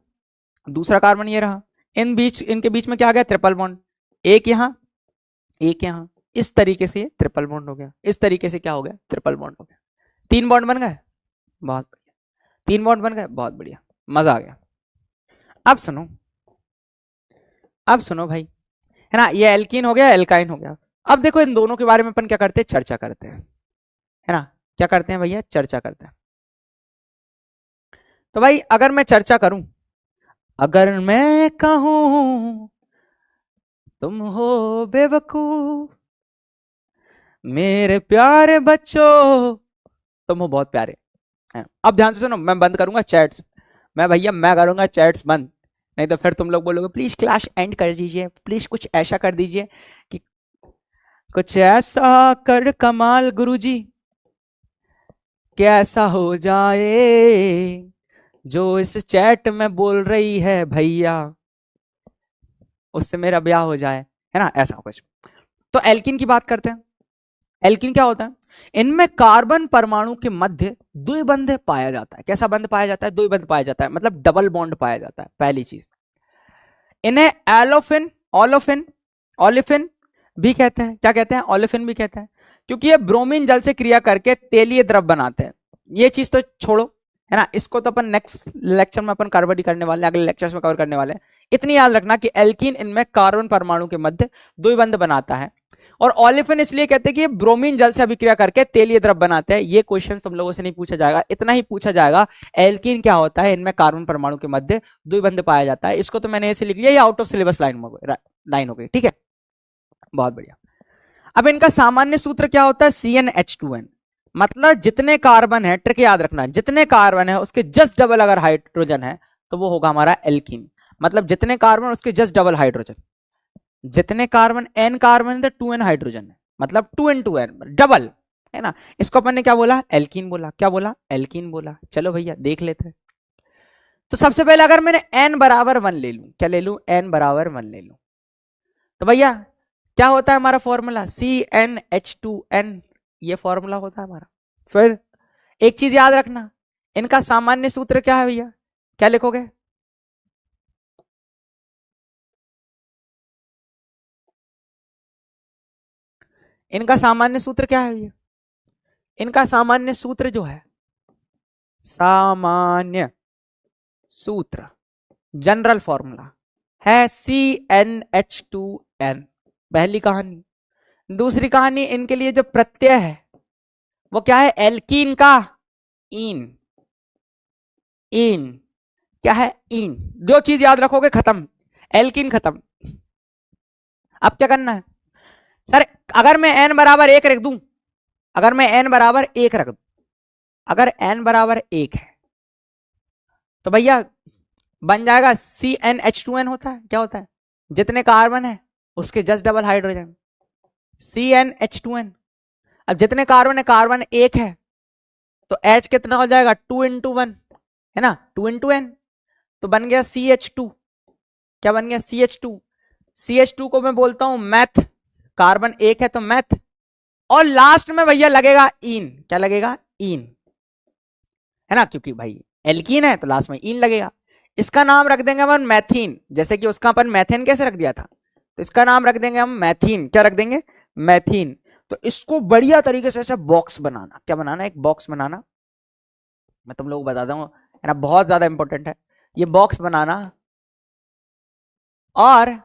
Speaker 1: दूसरा कार्बन ये रहा, इनके बीच में क्या आ गया? Triple bond. एक यहां, एक यहां, इस तरीके से ट्रिपल बॉन्ड हो गया। इस तरीके से क्या हो गया? ट्रिपल बॉन्ड हो गया। 3 बॉन्ड बन गए, बहुत बढ़िया। 3 बॉन्ड बन गए, बहुत बढ़िया, मजा आ गया। अब सुनो, अब सुनो भाई, है ना, ये एल्कीन हो गया, एल्काइन हो गया। अब देखो इन दोनों के बारे में अपन क्या करते हैं? चर्चा करते हैं, है ना। क्या करते हैं भैया? चर्चा करते हैं। तो भाई अगर मैं चर्चा करूं, अगर मैं कहूं तुम हो बेवकूफ मेरे प्यारे बच्चों, तुम हो बहुत प्यारे, है। अब ध्यान से सुनो, मैं बंद करूंगा चैट्स, मैं भैया मैं करूंगा चैट्स बंद, नहीं तो फिर तुम लोग बोलोगे प्लीज क्लास एंड कर दीजिए, प्लीज कुछ ऐसा कर दीजिए कि कुछ ऐसा कर कमाल गुरुजी कैसा हो जाए जो इस चैट में बोल रही है भैया उससे मेरा ब्याह हो जाए, है ना, ऐसा कुछ। तो एल्किन की बात करते हैं। एल्किन क्या होता है? इनमें कार्बन परमाणु के मध्य द्विबंध पाया जाता है। कैसा बंध पाया जाता है? द्विबंध पाया जाता है, मतलब डबल बॉन्ड पाया जाता है, पहली चीज। इन्हें एलोफिन, ओलोफिन, ओलिफिन भी कहते हैं। क्या कहते हैं? ओलिफिन भी कहते हैं, क्योंकि ये ब्रोमीन जल से क्रिया करके तेलीय द्रव बनाते हैं। ये चीज तो छोड़ो, है ना, इसको तो अपन नेक्स्ट लेक्चर में अपन कवर ही करने वाले हैं, अगले लेक्चर्स में कवर करने वाले हैं। इतनी याद रखना कि एल्कीन इनमें कार्बन परमाणु के मध्य द्विबंध बनाता है, और ओलिफिन इसलिए कहते हैं कि ये ब्रोमीन जल से अभिक्रिया करके तेलीय द्रव बनाते हैं। ये क्वेश्चन तुम लोगों से नहीं पूछा जाएगा, इतना ही पूछा जाएगा एल्कीन क्या होता है, इनमें कार्बन परमाणु के मध्य द्विबंध पाया जाता है। इसको तो मैंने ऐसे लिख लिया, ये आउट ऑफ सिलेबस लाइन हो गई, ठीक है, बहुत बढ़िया। अब इनका सामान्य सूत्र क्या होता है? CnH2n, मतलब जितने कार्बन है, ट्रिक याद रखना, जितने कार्बन है उसके जस्ट डबल अगर हाइड्रोजन है तो वो होगा हमारा एल्कीन। मतलब जितने कार्बन उसके जस्ट डबल हाइड्रोजन, जितने कार्बन, n कार्बन है तो 2n हाइड्रोजन है, मतलब 2n2n डबल, है ना। इसको अपन ने क्या बोला? एल्कीन बोला। क्या बोला? एल्कीन बोला। चलो भैया देख लेते हैं। तो सबसे पहले अगर मैंने n बराबर 1 ले लूं, क्या ले लूं? n बराबर 1 ले लूं, तो भैया क्या होता है हमारा फॉर्मूला? CnH2n, ये फॉर्मूला होता है हमारा। फिर एक चीज याद रखना, इनका सामान्य सूत्र क्या है भैया? क्या लिखोगे? इनका सामान्य सूत्र क्या है भैया? इनका सामान्य सूत्र जो है, सामान्य सूत्र, जनरल फॉर्मूला है CnH2n। पहली कहानी। दूसरी कहानी, इनके लिए जो प्रत्यय है वो क्या है? एल्कीन का इन, इन क्या है? इन। दो चीज याद रखोगे, खत्म, एल्कीन खत्म। अब क्या करना है सर? अगर मैं n बराबर 1 रख दूं, अगर मैं n बराबर 1 रख दूं, अगर n बराबर 1 है तो भैया बन जाएगा CnH2n। होता है, क्या होता है? जितने कार्बन है उसके जस्ट डबल हाइड्रोजन, CnH2n। अब जितने कार्बन है, कार्बन 1 है तो H कितना हो जाएगा? 2 into 1, है ना, 2 into n, तो बन गया CH2। क्या बन गया? CH2। CH2 को मैं बोलता हूं मैथ, कार्बन 1 है तो मैथ, और लास्ट में भैया लगेगा इन। क्या लगेगा? इन, है ना, क्योंकि भाई एल्कीन है तो लास्ट में इन लगेगा। इसका नाम रख देंगे अपन मैथीन, जैसे कि उसका अपन मैथेन कैसे रख दिया था, तो इसका नाम रख देंगे हम मैथीन। क्या रख देंगे? मैथीन। तो इसको बढ़िया तरीके से ऐसे बॉक्स बनाना। क्या बनाना? एक बॉक्स बनाना। मैं तुम लोग बता दूंगा, है ना, बहुत ज्यादा इंपॉर्टेंट है ये बॉक्स बनाना, और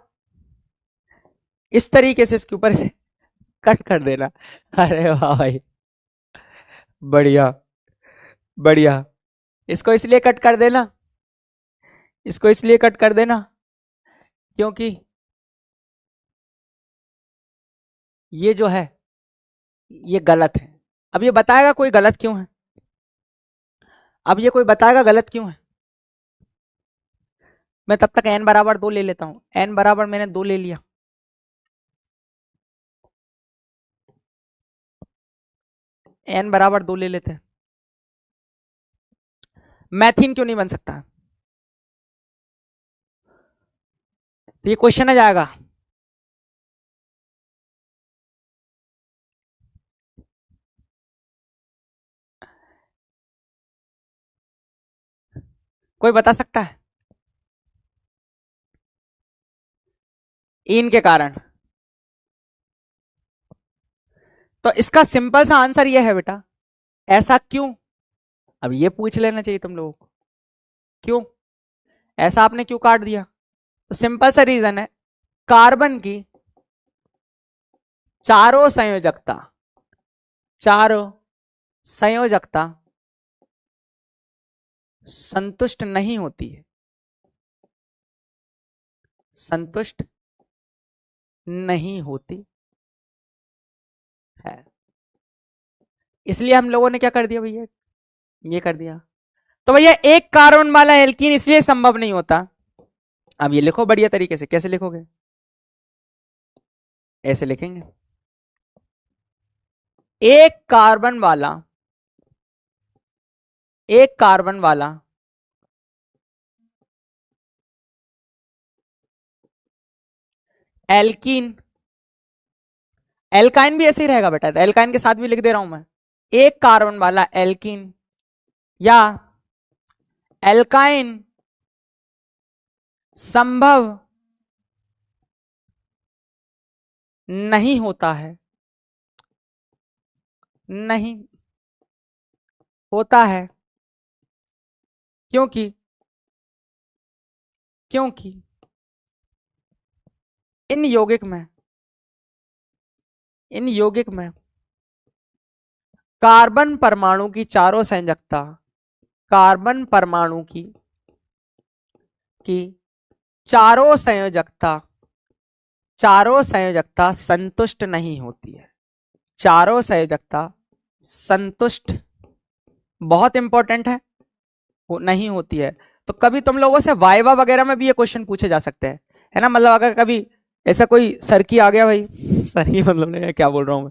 Speaker 1: इस तरीके से इसके ऊपर से कट कर देना। अरे वाह भाई, बढ़िया बढ़िया। इसको इसलिए कट कर देना, इसको इसलिए कट कर देना क्योंकि ये जो है ये गलत है। अब ये बताएगा कोई गलत क्यों है? अब ये कोई बताएगा गलत क्यों है? मैं तब तक n बराबर 2 ले लेता हूं। n बराबर मैंने 2 ले लिया, n बराबर 2 ले लेते हैं। मैथीन क्यों नहीं बन सकता? तो ये क्वेश्चन आ जाएगा। कोई बता सकता है? इन के कारण। तो इसका सिंपल सा आंसर ये है बेटा, ऐसा क्यों? अब ये पूछ लेना चाहिए तुम लोगों को, क्यों ऐसा आपने क्यों काट दिया? तो सिंपल सा रीजन है, कार्बन की चारों संयोजकता संतुष्ट नहीं होती है, संतुष्ट नहीं होती है। इसलिए हम लोगों ने क्या कर दिया भैया, ये कर दिया। तो भैया एक कार्बन वाला एल्कीन इसलिए संभव नहीं होता। अब ये लिखो बढ़िया तरीके से, कैसे लिखोगे? ऐसे लिखेंगे, एक कार्बन वाला एल्कीन, एल्काइन भी ऐसे ही रहेगा बेटा, एल्काइन के साथ भी लिख दे रहा हूं मैं, एक कार्बन वाला एल्कीन या एल्काइन संभव नहीं होता है, नहीं होता है, क्योंकि इन यौगिक में कार्बन परमाणु की चारों संयोजकता, कार्बन परमाणु की चारों संयोजकता संतुष्ट नहीं होती है। चारों संयोजकता संतुष्ट बहुत इंपॉर्टेंट है, नहीं होती है। तो कभी तुम लोगों से वाइवा वगैरह में भी ये क्वेश्चन पूछे जा सकते हैं, है ना? मतलब अगर कभी ऐसा कोई सर की आ गया, भाई सर की मतलब नहीं, क्या बोल रहा हूं मैं,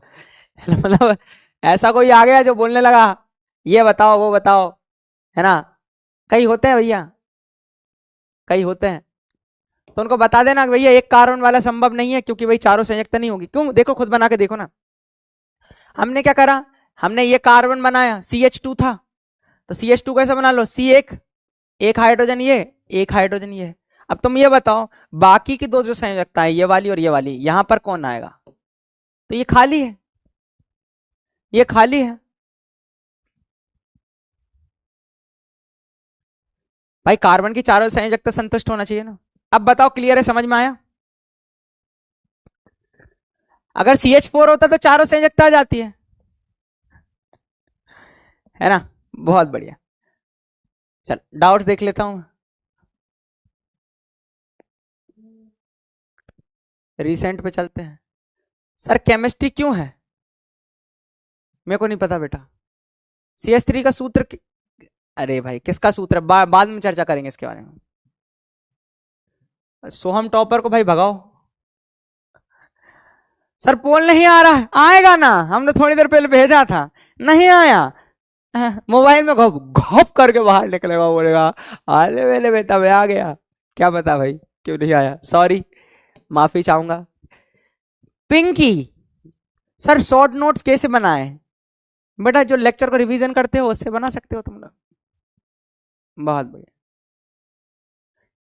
Speaker 1: मतलब ऐसा कोई आ गया जो बोलने लगा ये बताओ वो बताओ, है ना? कई होते हैं भैया, कई होते हैं, तो उनको बता देना भैया एक कार्बन वाला संभव नहीं है, क्योंकि भाई चारों संयुक्त नहीं होगी। क्यों? देखो खुद बना के देखो ना, हमने क्या करा, हमने ये कार्बन बनाया, CH2 था, तो CH2 कैसे बना लो, एक हाइड्रोजन ये, एक हाइड्रोजन ये। अब तुम ये बताओ बाकी की दो जो संयोजकता है, ये वाली और ये वाली, यहां पर कौन आएगा? तो ये खाली है, ये खाली है भाई। कार्बन की चारों संयोजकता संतुष्ट होना चाहिए ना। अब बताओ क्लियर है, समझ में आया? अगर CH4 होता तो चारों संयोजकता आ जाती है ना? बहुत बढ़िया। चल डाउट्स देख लेता हूं, रिसेंट पे चलते हैं। सर केमिस्ट्री क्यों है? मेरे को नहीं पता बेटा। CH3 का सूत्र अरे भाई किसका सूत्र है? बाद में चर्चा करेंगे इसके बारे में। सोहम टॉपर को भाई भगाओ। सर पोल नहीं आ रहा है, आएगा ना, हमने थोड़ी देर पहले भेजा था, नहीं आया। मोबाइल में घोप घोप करके बाहर निकलेगा, बोलेगा अरे मेरे बेटा मैं आ गया। क्या पता भाई क्यों नहीं आया, सॉरी, माफी चाहूंगा। पिंकी सर शॉर्ट नोट्स कैसे बनाए? बेटा जो लेक्चर को रिवीजन करते हो उससे बना सकते हो तुम लोग, बहुत बढ़िया,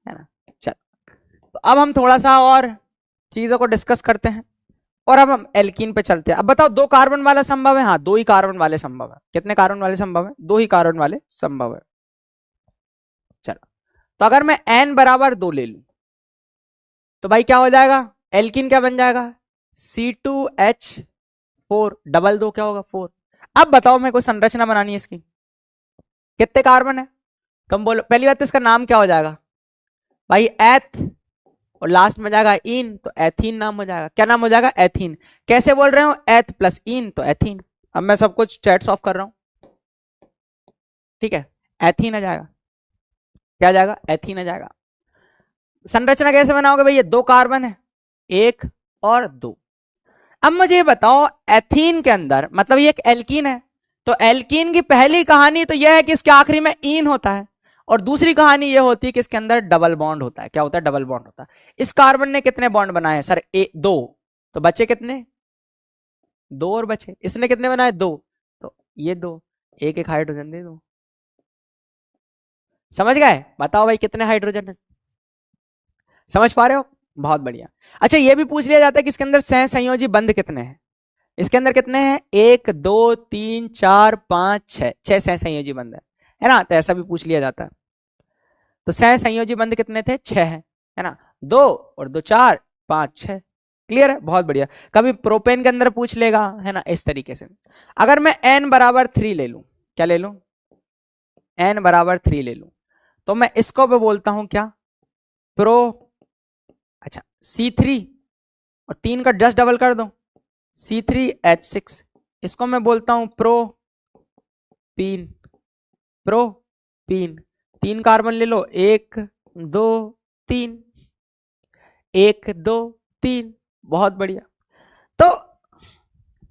Speaker 1: है ना? चल तो अब हम थोड़ा सा और चीजों को डिस्कस करते हैं, और अब हम एल्कीन पे चलते हैं। अब बताओ दो कार्बन वाला संभव है? हाँ, दो ही कार्बन वाले संभव है। कितने कार्बन वाले संभव है? दो ही कार्बन वाले संभव है। चलो तो अगर मैं n बराबर 2 ले लू तो भाई क्या हो जाएगा, एल्कीन क्या बन जाएगा, C2H4 डबल 2 क्या होगा 4। अब बताओ मेरे को संरचना बनानी है इसकी, कितने कार्बन है तुम बोलो? पहली बात तो इसका नाम क्या हो जाएगा भाई, एथ, और लास्ट में जाएगा इन, तो एथीन नाम हो जाएगा। क्या नाम हो जाएगा? एथीन। कैसे बोल रहे हो? एथ प्लस इन तो एथीन। अब मैं सब कुछ चैट्स ऑफ कर रहा हूं, ठीक है? एथीन आ जाएगा, क्या आ जाएगा? एथीन आ जाएगा। संरचना कैसे बनाओगे भाई? ये दो कार्बन है, 1 और 2। अब मुझे ये बताओ एथीन के अंदर, मतलब ये एक एल्कीन है, तो एल्कीन की पहली कहानी तो यह है कि इसके आखिरी में इन होता है, और दूसरी कहानी ये होती है कि इसके अंदर डबल बॉन्ड होता है। क्या होता है? डबल बॉन्ड होता है। इस कार्बन ने कितने बॉन्ड बनाए हैं सर? दो। तो बचे कितने? दो और बचे। इसने कितने बनाए? दो। तो ये दो, एक एक हाइड्रोजन दे दो। समझ गए? बताओ भाई कितने हाइड्रोजन है? समझ पा रहे हो? बहुत बढ़िया। अच्छा, ये भी पूछ लिया जाता है कि इसके अंदर सह संयोजी बंध कितने हैं। इसके अंदर कितने हैं? 1 2 3 4 5 6, 6 सह संयोजी बंध है ना? तो ऐसा भी पूछ लिया जाता है। तो सह संयोजी बंध कितने थे? 6 है ना? 2 और 2 4 5 6। क्लियर है? बहुत बढ़िया। कभी प्रोपेन के अंदर पूछ लेगा, है ना, इस तरीके से। अगर मैं n बराबर 3 ले लूं, क्या ले लूं? n बराबर 3 ले लूं, तो मैं इसको भी बोलता हूं क्या? प्रो। अच्छा, C3 और 3 का जस्ट डबल कर दो, C3H6। इसको मैं बोलता हूं प्रोपीन। प्रोपीन। 3 कार्बन ले लो, 1 2 3, 1 2 3। बहुत बढ़िया। तो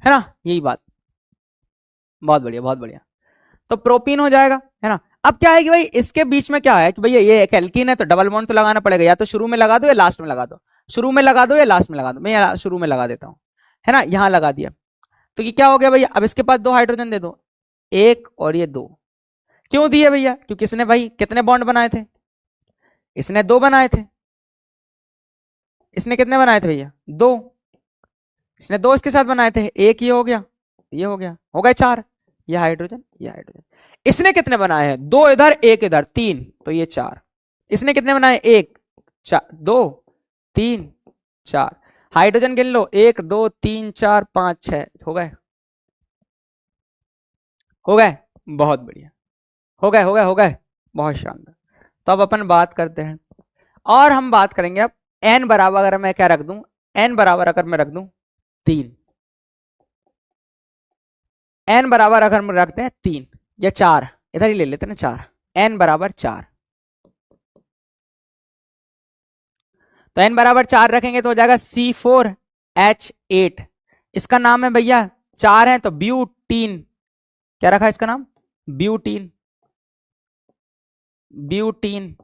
Speaker 1: है ना, यही बात। बहुत बढ़िया, बहुत बढ़िया। तो प्रोपीन हो जाएगा, है ना? अब क्या है कि भाई इसके बीच में क्या है कि भैया ये एक एल्कीन है, तो डबल बॉन्ड तो लगाना पड़ेगा। या तो शुरू में लगा दो या लास्ट में लगा दो। शुरू में लगा दो या लास्ट में लगा दो। मैं शुरू में लगा देता हूं, है ना? यहां लगा दिया। तो ये क्या हो गया भैया? अब इसके पास 2 हाइड्रोजन दे दो, एक और ये 2। क्यों दिए भैया? क्योंकि इसने भाई कितने बॉन्ड बनाए थे? इसने 2 बनाए थे। इसने कितने बनाए थे भैया? 2। इसने 2 इसके साथ बनाए थे, एक ये हो गया, ये हो गए 4। ये हाइड्रोजन, ये हाइड्रोजन। इसने कितने बनाए हैं? 2 इधर, एक इधर, 3, तो ये 4। इसने कितने बनाए? 1 4 2 3 4। हाइड्रोजन गिन लो, 1 2 3 4 5 6। हो गए? हो गए? बहुत बढ़िया। हो गए, हो गए, हो गए। बहुत शानदार। तो अब अपन बात करते हैं, और हम बात करेंगे अब n बराबर, अगर मैं क्या रख दूं, n बराबर अगर मैं रख दूं 3, n बराबर अगर हम रखते हैं 3 या 4, इधर ही ले लेते हैं ना 4, n बराबर 4। तो n बराबर 4 रखेंगे तो हो जाएगा C4H8। इसका नाम है भैया, 4 है तो ब्यूटीन। क्या रखा इसका नाम? ब्यूटीन। ब्यूटीन।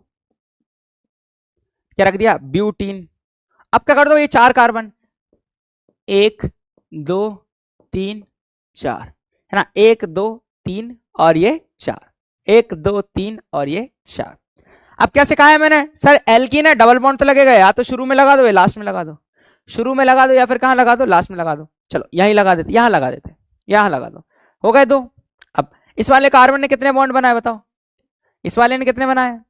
Speaker 1: क्या रख दिया? ब्यूटीन। अब क्या कर दो, ये 4 कार्बन, 1 2 3 4, है ना? 1 2 3 और ये 4, 1 2 3 और ये 4। अब क्या सिखाया है मैंने सर? एल्कीन है, डबल बॉन्ड तो लगेगा, या तो शुरू में लगा दो या लास्ट में लगा दो। शुरू में लगा दो या फिर कहां लगा दो? लास्ट में लगा दो। चलो यहीं लगा देते, यहां लगा देते, यहां लगा दो। हो गए 2। अब इस वाले कार्बन ने कितने बॉन्ड बनाए बताओ? इस वाले ने कितने बनाए?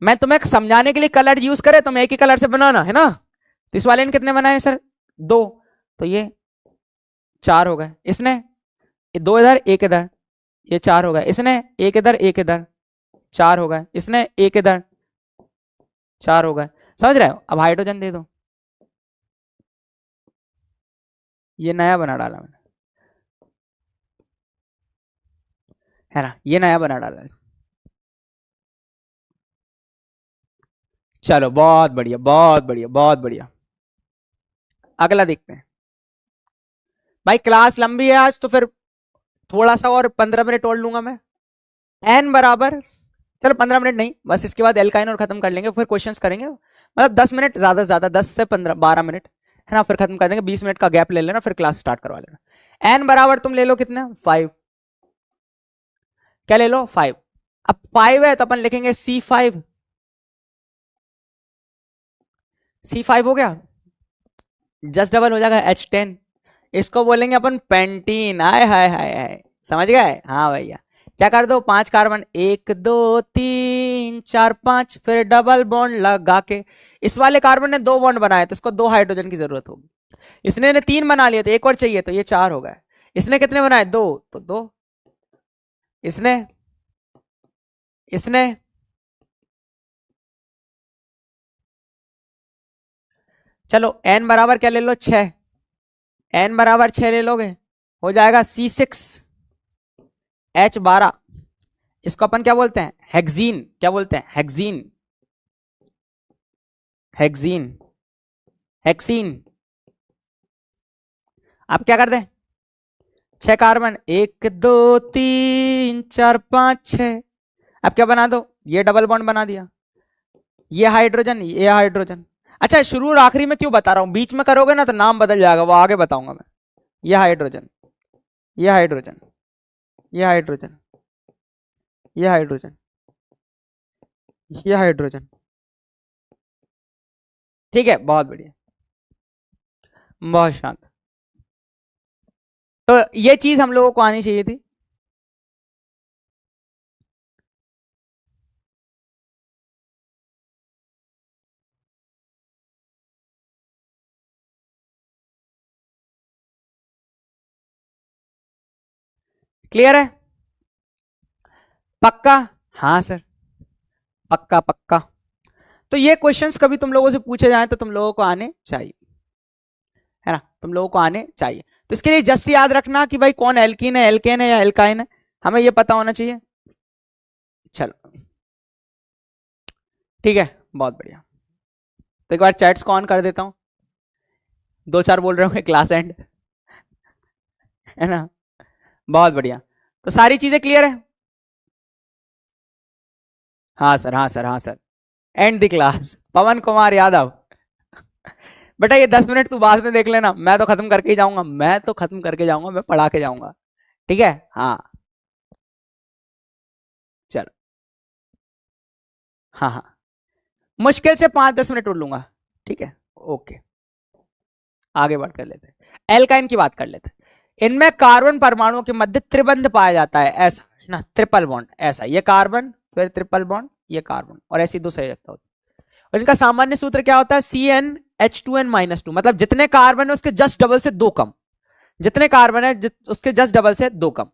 Speaker 1: मैं तुम्हें समझाने के लिए कलर यूज करे, तुम एक ही कलर से बनाना, है ना? तो इस वाले ने कितने बनाए सर? 2। तो ये 4 हो गए। इसने 2 इधर, 1 इधर, ये 4 हो गए। इसने 1 इधर, 1 इधर, 4 हो गए। इसने 1 इधर, 4 हो गए। समझ रहे हो? अब हाइड्रोजन दे दो। ये नया बना डाला मैंने, है ना? ये नया बना डाला है। चलो बहुत बढ़िया, बहुत बढ़िया, बहुत बढ़िया। अगला देखते हैं भाई। क्लास लंबी है आज, तो फिर थोड़ा सा और 15 मिनट और लूंगा मैं। n बराबर, चलो 15 मिनट नहीं, बस इसके बाद एल्काइन और खत्म कर लेंगे, फिर क्वेश्चंस करेंगे। मतलब 10 मिनट, ज्यादा से ज्यादा 10 से 15 12 मिनट, है ना? फिर खत्म कर देंगे। 20 मिनट का गैप ले लेना, फिर क्लास स्टार्ट करवा लेना। n बराबर तुम ले लो कितना? 5। क्या ले लो? 5। अब 5 है तो अपन लिखेंगे C5। C5 हो गया, जस्ट डबल हो जाएगा H10। इसको बोलेंगे अपन पेंटीन। आय हाय हाय हाय, समझ गए? हाँ भैया। क्या कर दो? 5 कार्बन, 1 2 3 4 5, फिर डबल बॉन्ड लगा के। इस वाले कार्बन ने 2 बॉन्ड बनाए, तो इसको 2 हाइड्रोजन की जरूरत होगी। इसने ने 3 बना लिए, तो एक और चाहिए, तो ये 4 हो गए। इसने कितने बनाए? 2, तो 2। इसने इसने चलो n बराबर क्या ले लो? 6। n बराबर 6 ले लोगे, हो जाएगा C6H12। इसको अपन क्या बोलते हैं? हेक्सीन। क्या बोलते हैं? हेक्सीन। Hexene, hexene. आप क्या कर दें? 6 कार्बन, 1 2 3 4 5 6। अब क्या बना दो? ये डबल बॉन्ड बना दिया, ये हाइड्रोजन, ये हाइड्रोजन। अच्छा शुरू और आखिरी में क्यों बता रहा हूं, बीच में करोगे ना तो नाम बदल जाएगा, वो आगे बताऊंगा मैं। ये हाइड्रोजन, ये हाइड्रोजन, ये हाइड्रोजन, ये हाइड्रोजन, ये हाइड्रोजन। ठीक है, बहुत बढ़िया, बहुत शांत। तो ये चीज हम लोगों को आनी चाहिए थी। क्लियर है? पक्का? हाँ सर, पक्का पक्का। तो ये क्वेश्चंस कभी तुम लोगों से पूछे जाए तो तुम लोगों को आने चाहिए, है ना, तुम लोगों को आने चाहिए। तो इसके लिए जस्ट याद रखना कि भाई कौन एल्कीन है, एल्केन है या एल्काइन है, हमें ये पता होना चाहिए। चलो ठीक है, बहुत बढ़िया। तो एक बार चैट्स को ऑन कर देता हूं, 2-4 बोल रहे होंगे क्लास एंड, है ना, बहुत बढ़िया। तो सारी चीजें क्लियर है? हाँ सर, हाँ सर, हाँ सर। एंड द क्लास, पवन कुमार यादव। बेटा ये 10 मिनट तू बाद में देख लेना, मैं तो खत्म करके ही जाऊंगा, मैं तो खत्म करके जाऊंगा, मैं पढ़ा के जाऊंगा, ठीक है। हाँ चलो, हाँ हाँ, मुश्किल से 5-10 मिनट उड़ लूंगा, ठीक है, ओके। आगे बढ़ कर लेते हैं, एल्काइन की बात कर लेते हैं। इनमें कार्बन परमाणुओं के मध्य त्रिबंध पाया जाता है, ऐसा है ना, ट्रिपल बॉन्ड, ऐसा, ये कार्बन फिर ट्रिपल बॉन्ड, ये कार्बन, और ऐसी दो संयोजकता होती है। और इनका सामान्य सूत्र क्या होता है, CnH2n-2, मतलब जितने कार्बन है उसके जस्ट डबल से दो कम, जितने कार्बन है उसके जस्ट डबल से दो कम,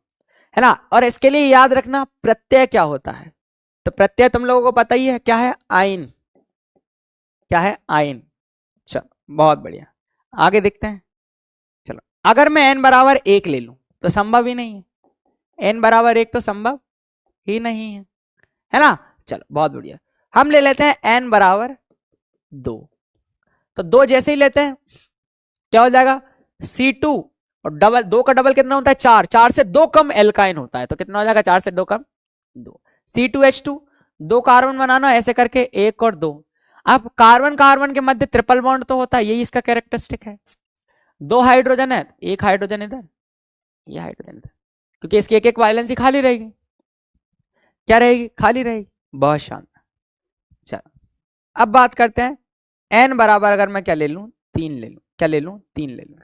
Speaker 1: है ना। और इसके लिए याद रखना प्रत्यय क्या होता है, तो प्रत्यय तुम लोगों को पता ही है क्या है, आयन, क्या है, आयन। चलो बहुत बढ़िया, आगे देखते हैं। चलो अगर मैं n बराबर 1 ले लूं तो संभव ही नहीं है, n बराबर 1 तो संभव ही नहीं है ना। चलो बहुत बढ़िया, हम ले लेते हैं n बराबर 2, तो 2 जैसे ही लेते हैं क्या हो जाएगा, C2, और डबल, 2 का डबल कितना होता है, 4, 4 से 2 कम एल्काइन होता है, तो कितना हो जाएगा, 4 से 2 कम 2, C2H2, 2 कार्बन बनाना ऐसे करके 1 और 2। अब कार्बन कार्बन के मध्य ट्रिपल बॉन्ड तो होता है, यही इसका कैरेक्टरिस्टिक है। 2 हाइड्रोजन है, 1 हाइड्रोजन इधर, ये हाइड्रोजन इधर, क्योंकि इसकी एक एक वायलेंसी खाली रहेगी, क्या रहेगी, खाली रहेगी, बहुत शानदार। चलो अब बात करते हैं, n बराबर अगर मैं क्या ले लूं, 3 ले लूं, क्या ले लूं, 3 ले लूं,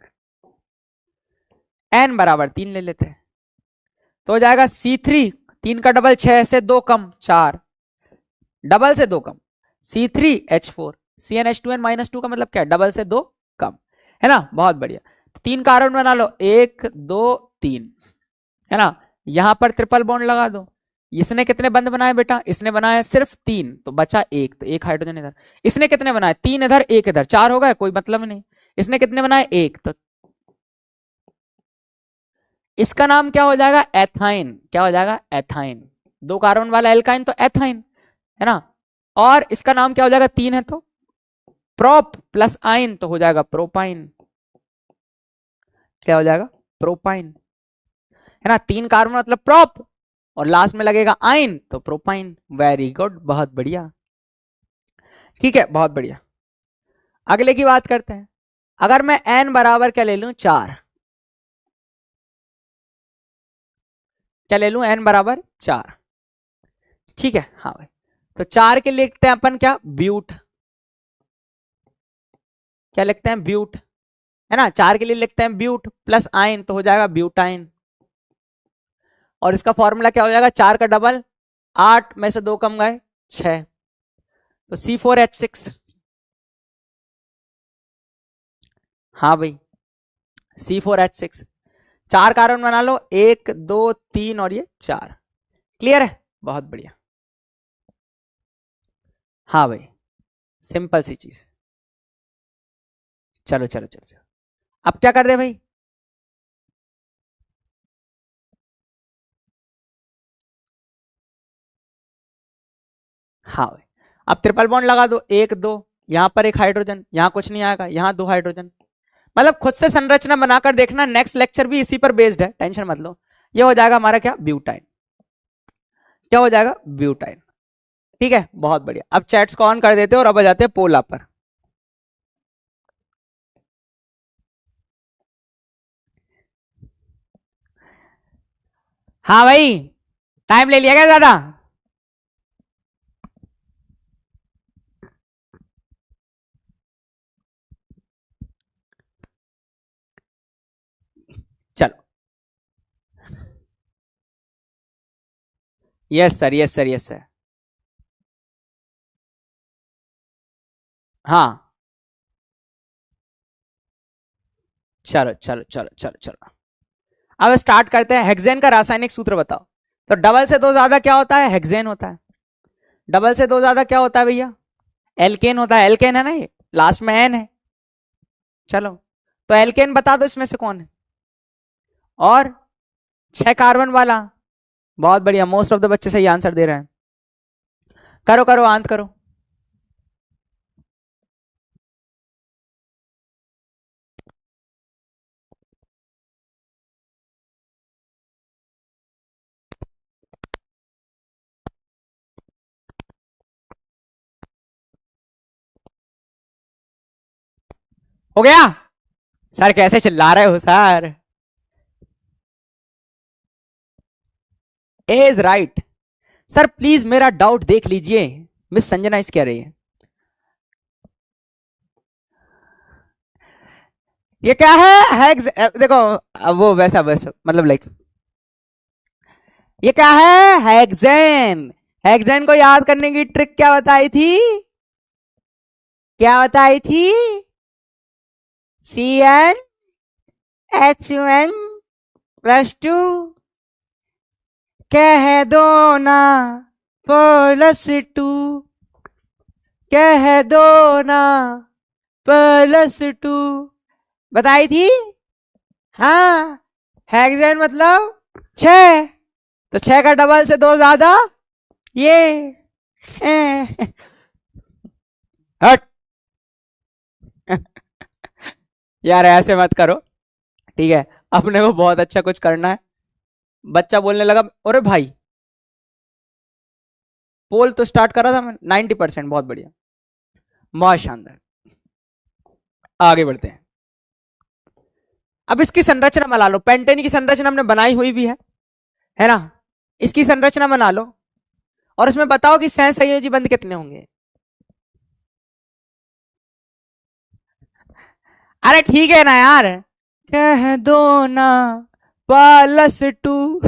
Speaker 1: n बराबर 3 ले लेते हैं, तो हो जाएगा C3, 3 का डबल 6 से 2 कम 4, डबल से 2 कम C3H4, CnH2n-2 का मतलब क्या है, डबल से 2 कम, है ना, बहुत बढ़िया। 3 कार्बन बना लो, 1 2 3, है ना, यहां पर ट्रिपल बॉन्ड लगा दो। इसने कितने बंद बनाए बेटा, इसने बनाया सिर्फ 3, तो बचा 1, तो 1 हाइड्रोजन इधर। इसने कितने बनाए, 3 इधर 1 इधर, 4 हो गए, कोई मतलब नहीं। इसने कितने बनाए, 1, तो इसका नाम क्या हो जाएगा, एथाइन, क्या हो जाएगा, एथाइन। 2 कार्बन वाला एल्काइन तो एथाइन, है ना। और इसका नाम क्या हो जाएगा, 3 है तो प्रोप प्लस आइन, तो हो जाएगा प्रोपाइन, क्या हो जाएगा, प्रोपाइन, है ना। 3 कार्बन मतलब प्रोप, और लास्ट में लगेगा आइन तो प्रोपाइन। वेरी गुड, बहुत बढ़िया, ठीक है, बहुत बढ़िया। अगले की बात करते हैं, अगर मैं n बराबर क्या ले लूं, 4, क्या ले लूं, n बराबर 4, ठीक है, हाँ भाई। तो 4 के लिए लिखते हैं अपन क्या, ब्यूट, क्या लिखते हैं, ब्यूट, है ना। 4 के लिए लिखते हैं ब्यूट प्लस आइन, तो हो जाएगा ब्यूटाइन। और इसका फॉर्मूला क्या हो जाएगा, 4 का डबल, 8 में से 2 कम गए 6, तो C4H6, हाँ भाई, C4H6। 4 कार्बन बना लो, 1 2 3 और ये 4, क्लियर है, बहुत बढ़िया। हाँ भाई, सिंपल सी चीज। चलो चलो चलो चलो, अब क्या कर दे भाई, हाँ भाई, अब ट्रिपल बॉन्ड लगा दो, 1 2, यहां पर 1 हाइड्रोजन, यहां कुछ नहीं आएगा, यहां 2 हाइड्रोजन, मतलब खुद से संरचना बनाकर देखना, नेक्स्ट लेक्चर भी इसी पर बेस्ड है, टेंशन मत लो। ये हो जाएगा हमारा क्या, ब्यूटाइन, क्या हो जाएगा, ब्यूटाइन। ठीक है, बहुत बढ़िया। अब चैट्स को ऑन कर देते हैं और अब आ जाते हैं पोला पर। हाँ भाई, टाइम ले लिया क्या ज्यादा? चलो, yes sir, yes sir, yes sir. हाँ, चलो चलो चलो चलो चलो, अब स्टार्ट करते हैं। हेक्सेन का रासायनिक सूत्र बताओ। तो डबल से दो ज्यादा क्या होता है? हेक्सेन होता है। डबल से दो ज्यादा क्या होता है भैया? एल्केन होता है। एल्केन है ना, ये लास्ट में एन है। चलो, तो एल्केन बता दो इसमें से कौन है। और 6 कार्बन वाला। बहुत बढ़िया, मोस्ट ऑफ द बच्चे सही आंसर दे रहे हैं। करो करो, आंत करो। हो गया? सर कैसे चिल्ला रहे हो sir? A is right. Sir please मेरा डाउट देख लीजिए, मिस संजना इस कह रही है। ये क्या है? देखो, वो वैसा वैसा मतलब लाइक, ये क्या है? हेक्सेन। हेक्सेन को याद करने की ट्रिक क्या बताई थी? क्या बताई थी? CnHn+2 कह दो ना, +2 कह दो ना, +2 बताई थी। हाँ, हेक्सेन मतलब 6, तो 6 का डबल से 2 ज्यादा, ये हट। यार ऐसे मत करो, ठीक है? अपने को बहुत अच्छा कुछ करना है। बच्चा बोलने लगा, अरे भाई पोल तो स्टार्ट करा था मैं 90%। बहुत बढ़िया, बहुत शानदार। आगे बढ़ते हैं। अब इसकी संरचना बना लो। पेंटेन की संरचना हमने बनाई हुई भी है ना? इसकी संरचना बना लो और इसमें बताओ कि सहसंयोजी बंध कितने होंगे। अरे ठीक है ना यार, कह दो ना, +2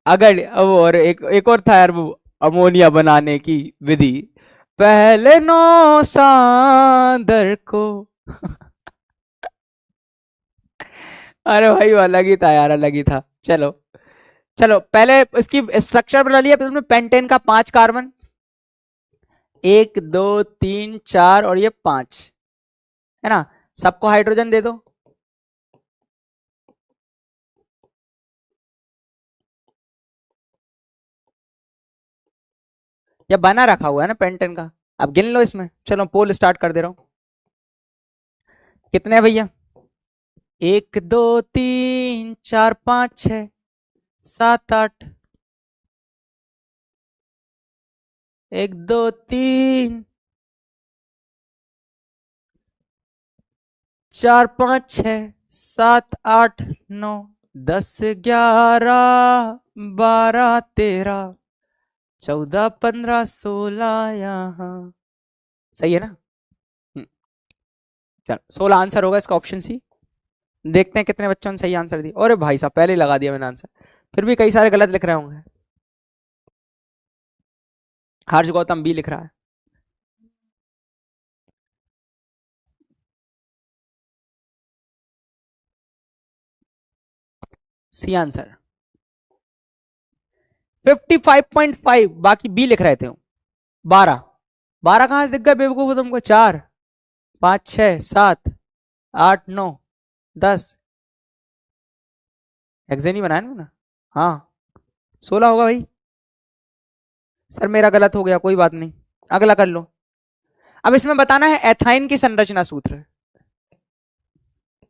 Speaker 1: अगर अब, और एक और था यार, वो अमोनिया बनाने की विधि। पहले नौ सांदर को अरे भाई वो अलग ही था यार, अलग ही था। चलो चलो, पहले इसकी स्ट्रक्चर बना लिया। फिर पेंटेन का 5 कार्बन, 1 2 3 4 और ये 5 है ना? सबको हाइड्रोजन दे दो। या बना रखा हुआ है ना पेंटेन का, अब गिन लो इसमें। चलो पोल स्टार्ट कर दे रहा हूं। कितने हैं भैया? 1 2 3 4 5 6 7 8। 1 2 3 4 5 6 7 8 9 10 11 12 13 14 15 16 यहाँ। सही है ना? चलो, 16 आंसर होगा इसका, ऑप्शन सी। देखते हैं कितने बच्चों ने सही आंसर दिया। अरे भाई साहब पहले ही लगा दिया मैंने आंसर, फिर भी कई सारे गलत लिख रहे होंगे। हर्ष गौतम बी लिख रहा है। सी आंसर 55.5, बाकी बी लिख रहे थे। 12, 12 कहां से दिख गए बेवकूफ तुमको? 4 5 6 7 8 9 10। हेक्सेन ही बनाया ना? हाँ, 16 होगा भाई। सर मेरा गलत हो गया, कोई बात नहीं, अगला कर लो। अब इसमें बताना है एथाइन की संरचना सूत्र।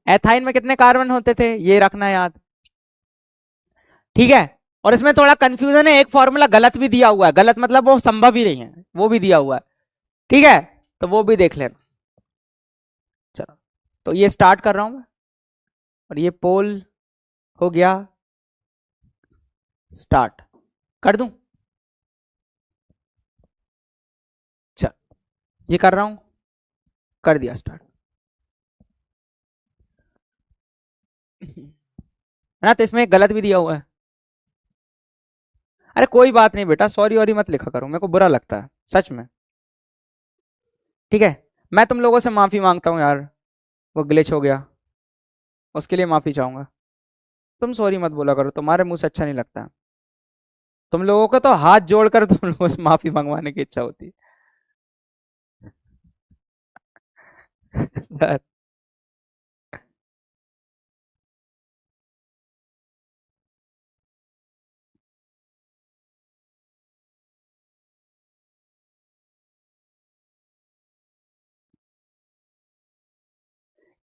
Speaker 1: एथाइन में कितने कार्बन होते थे, ये रखना याद, ठीक है? और इसमें थोड़ा कंफ्यूजन है, एक फॉर्मूला गलत भी दिया हुआ है, गलत मतलब वो संभव ही नहीं है, वो भी दिया हुआ है, ठीक है, तो वो भी देख लेना। चलो, तो ये स्टार्ट कर रहा हूं मैं, और ये पोल हो गया स्टार्ट, कर दूं? चल, ये कर रहा हूं, कर दिया स्टार्ट, है ना? तो इसमें गलत भी दिया हुआ है। अरे कोई बात नहीं बेटा, सॉरी वॉरी मत लिखा करो, मेरे को बुरा लगता है सच में, ठीक है? मैं तुम लोगों से माफी मांगता हूँ यार, वो ग्लिच हो गया, उसके लिए माफी चाहूंगा। तुम सॉरी मत बोला करो, तुम्हारे मुंह से अच्छा नहीं लगता। तुम लोगों को तो हाथ जोड़कर तुम लोगों से माफी मंगवाने की इच्छा होती है। सर,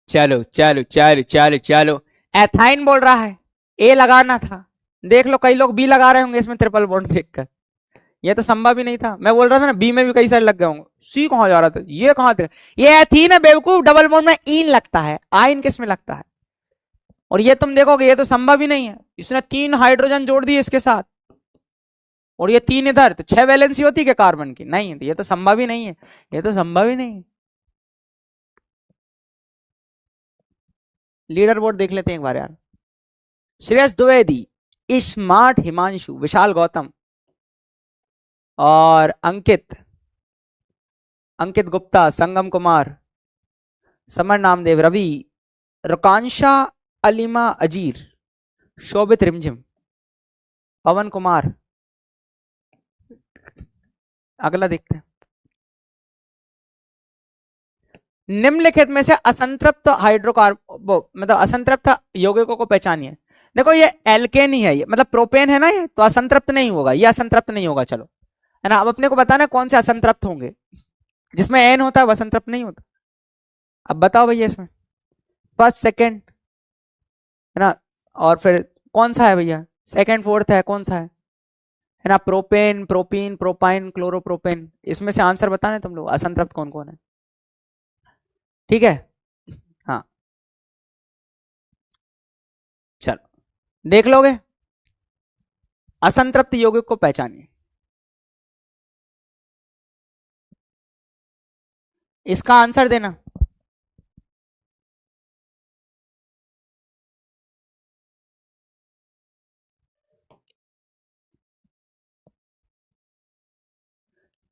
Speaker 1: चलो चलो चलो चलो चलो, एथाइन बोल रहा है, ए लगाना था, देख लो कई लोग बी लगा रहे होंगे इसमें ट्रिपल बॉन्ड देखकर, ये तो संभव ही नहीं था। मैं बोल रहा था ना बी में भी कई सारे लग गए होंगे, सी कहां जा रहा था, ये कहां था, ये एथीन है बेवकूफ, डबल बॉन्ड में इन लगता है, आइन किस में लगता है? और ये तुम देखोगे ये तो संभव ही नहीं है, इसने 3 हाइड्रोजन जोड़ दिए इसके साथ, और ये 3 इधर, तो 6 वैलेंसी होती है कार्बन की, नहीं ये तो संभव ही नहीं है, ये तो संभव ही नहीं है। लीडर बोर्ड देख लेते हैं एक बार यार। श्रेयस द्विवेदी, स्मार्ट हिमांशु, विशाल गौतम और अंकित, अंकित गुप्ता, संगम कुमार, समर नामदेव, रवि, रुकांशा, अलीमा अजीर, शोभित रिमझिम, पवन कुमार। अगला देखते हैं। निम्नलिखित में से असंतृप्त हाइड्रोकार्बो मतलब असंतृप्त यौगिकों को पहचानिए। देखो ये एल्केन ही है, ये मतलब प्रोपेन है ना, ये तो असंतृप्त नहीं होगा, ये असंतृप्त नहीं होगा, चलो, है ना? अब अपने को बताना कौन से असंतृप्त होंगे, जिसमें एन होता है वह असंतृप्त नहीं होता। अब बताओ भैया इसमें फर्स्ट सेकंड, है ना? और फिर कौन सा है भैया, सेकंड फोर्थ है, कौन सा है ना? प्रोपेन, प्रोपीन, प्रोपाइन, क्लोरोप्रोपेन, इसमें से आंसर बताने तुम लोग, असंतृप्त कौन कौन है, ठीक है? हाँ, चलो देख लोगे, असंतृप्त यौगिक को पहचानिए। इसका आंसर देना।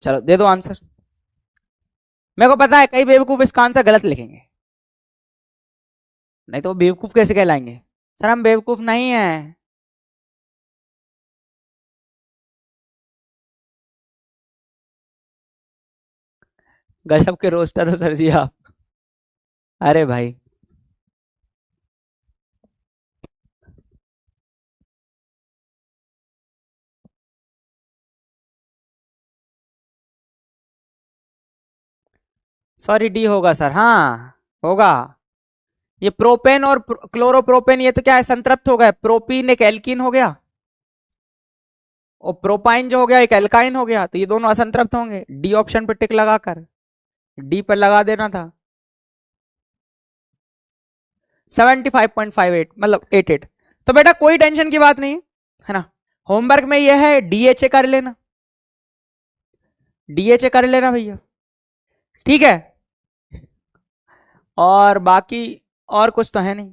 Speaker 1: चलो दे दो आंसर, मेरे को पता है कई बेवकूफ इसका आंसर गलत लिखेंगे, नहीं तो वो बेवकूफ कैसे कहलाएंगे? सर हम बेवकूफ नहीं है। गजब के रोस्टर हो सर जी आप। अरे भाई, सॉरी डी होगा सर, हाँ होगा। ये प्रोपेन और क्लोरोप्रोपेन ये तो क्या है, संतृप्त हो गए, प्रोपीन एक एल्कीन हो गया, और प्रोपाइन जो हो गया एक एल्काइन हो गया, तो ये दोनों असंतृप्त होंगे, डी ऑप्शन पे टिक लगाकर, डी पर लगा देना था। 75.58 मतलब 88। तो बेटा कोई टेंशन की बात नहीं है ना, होमवर्क में ये है डीएचए कर लेना, डीएचए कर लेना भैया, ठीक है? और बाकी और कुछ तो है नहीं,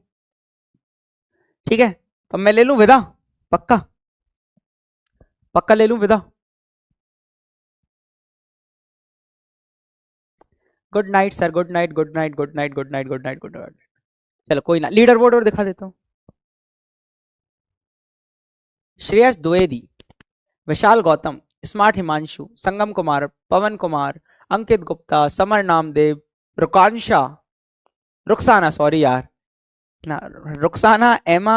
Speaker 1: ठीक है? तो मैं ले लूं विदा, पक्का पक्का ले लूं विदा। Good night sir, good night, good night, good night, good night, good night, good night. चलो कोई ना, लीडर बोर्ड और दिखा देता हूँ। श्रेयस द्विवेदी, विशाल गौतम, स्मार्ट हिमांशु, संगम कुमार, पवन कुमार, अंकित गुप्ता, समर नामदेव, रुकांशा, रुखसाना, सॉरी यार ना, रुखसाना एमा,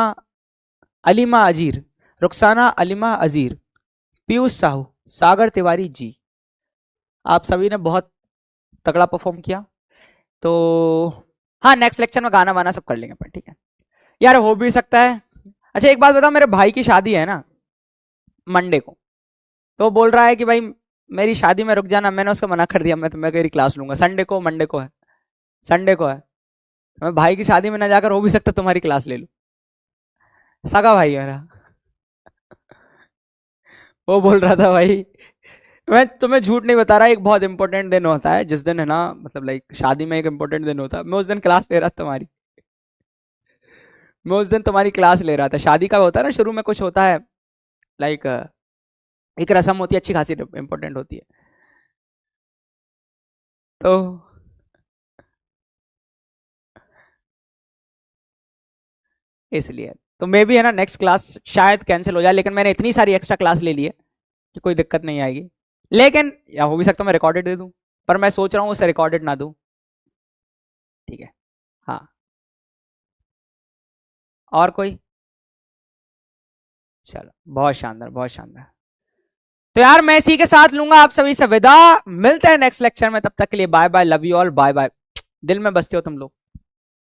Speaker 1: अलीमा अजीर, रुखसाना अलीमा अजीर, पीयूष साहू, सागर तिवारी जी। आप सभी ने बहुत तगड़ा परफॉर्म किया, तो हाँ नेक्स्ट लेक्चर में गाना वाना सब कर लेंगे अपन, ठीक है यार? हो भी सकता है। अच्छा एक बात बताओ, मेरे भाई की शादी है ना, मंडे को। तो बोल रहा है कि भाई मेरी शादी में रुक जाना, मैंने उसको मना कर दिया, मैं तुम्हें मेरी क्लास लूंगा संडे को, मंडे को है, संडे को है, मैं भाई की शादी में ना जाकर हो भी सकता तुम्हारी क्लास ले लूं, सगा भाई है मेरा। वो बोल रहा था भाई मैं तुम्हें झूठ नहीं बता रहा, एक बहुत इंपॉर्टेंट दिन होता है जिस दिन है ना, मतलब लाइक शादी में एक इंपॉर्टेंट दिन होता है, मैं उस दिन क्लास ले रहा था तुम्हारी, मैं उस दिन तुम्हारी क्लास ले रहा था। शादी का होता है ना, शुरू में कुछ होता है लाइक एक रस्म होती है अच्छी खासी इंपॉर्टेंट होती है, तो इसलिए तो मे भी है ना नेक्स्ट क्लास शायद कैंसिल हो जाए, लेकिन मैंने इतनी सारी एक्स्ट्रा क्लास ले ली है कि कोई दिक्कत नहीं आएगी। लेकिन या हो भी सकता मैं रिकॉर्डेड दे दूं, पर मैं सोच रहा हूँ उसे रिकॉर्डेड ना दूं। ठीक है, हाँ। और कोई? चलो बहुत शानदार, बहुत शानदार। तो यार मैं इसी के साथ लूंगा आप सभी से विदा, मिलते हैं नेक्स्ट लेक्चर में, तब तक के लिए bye bye, love you all, bye bye. दिल में बसते हो तुम लोग।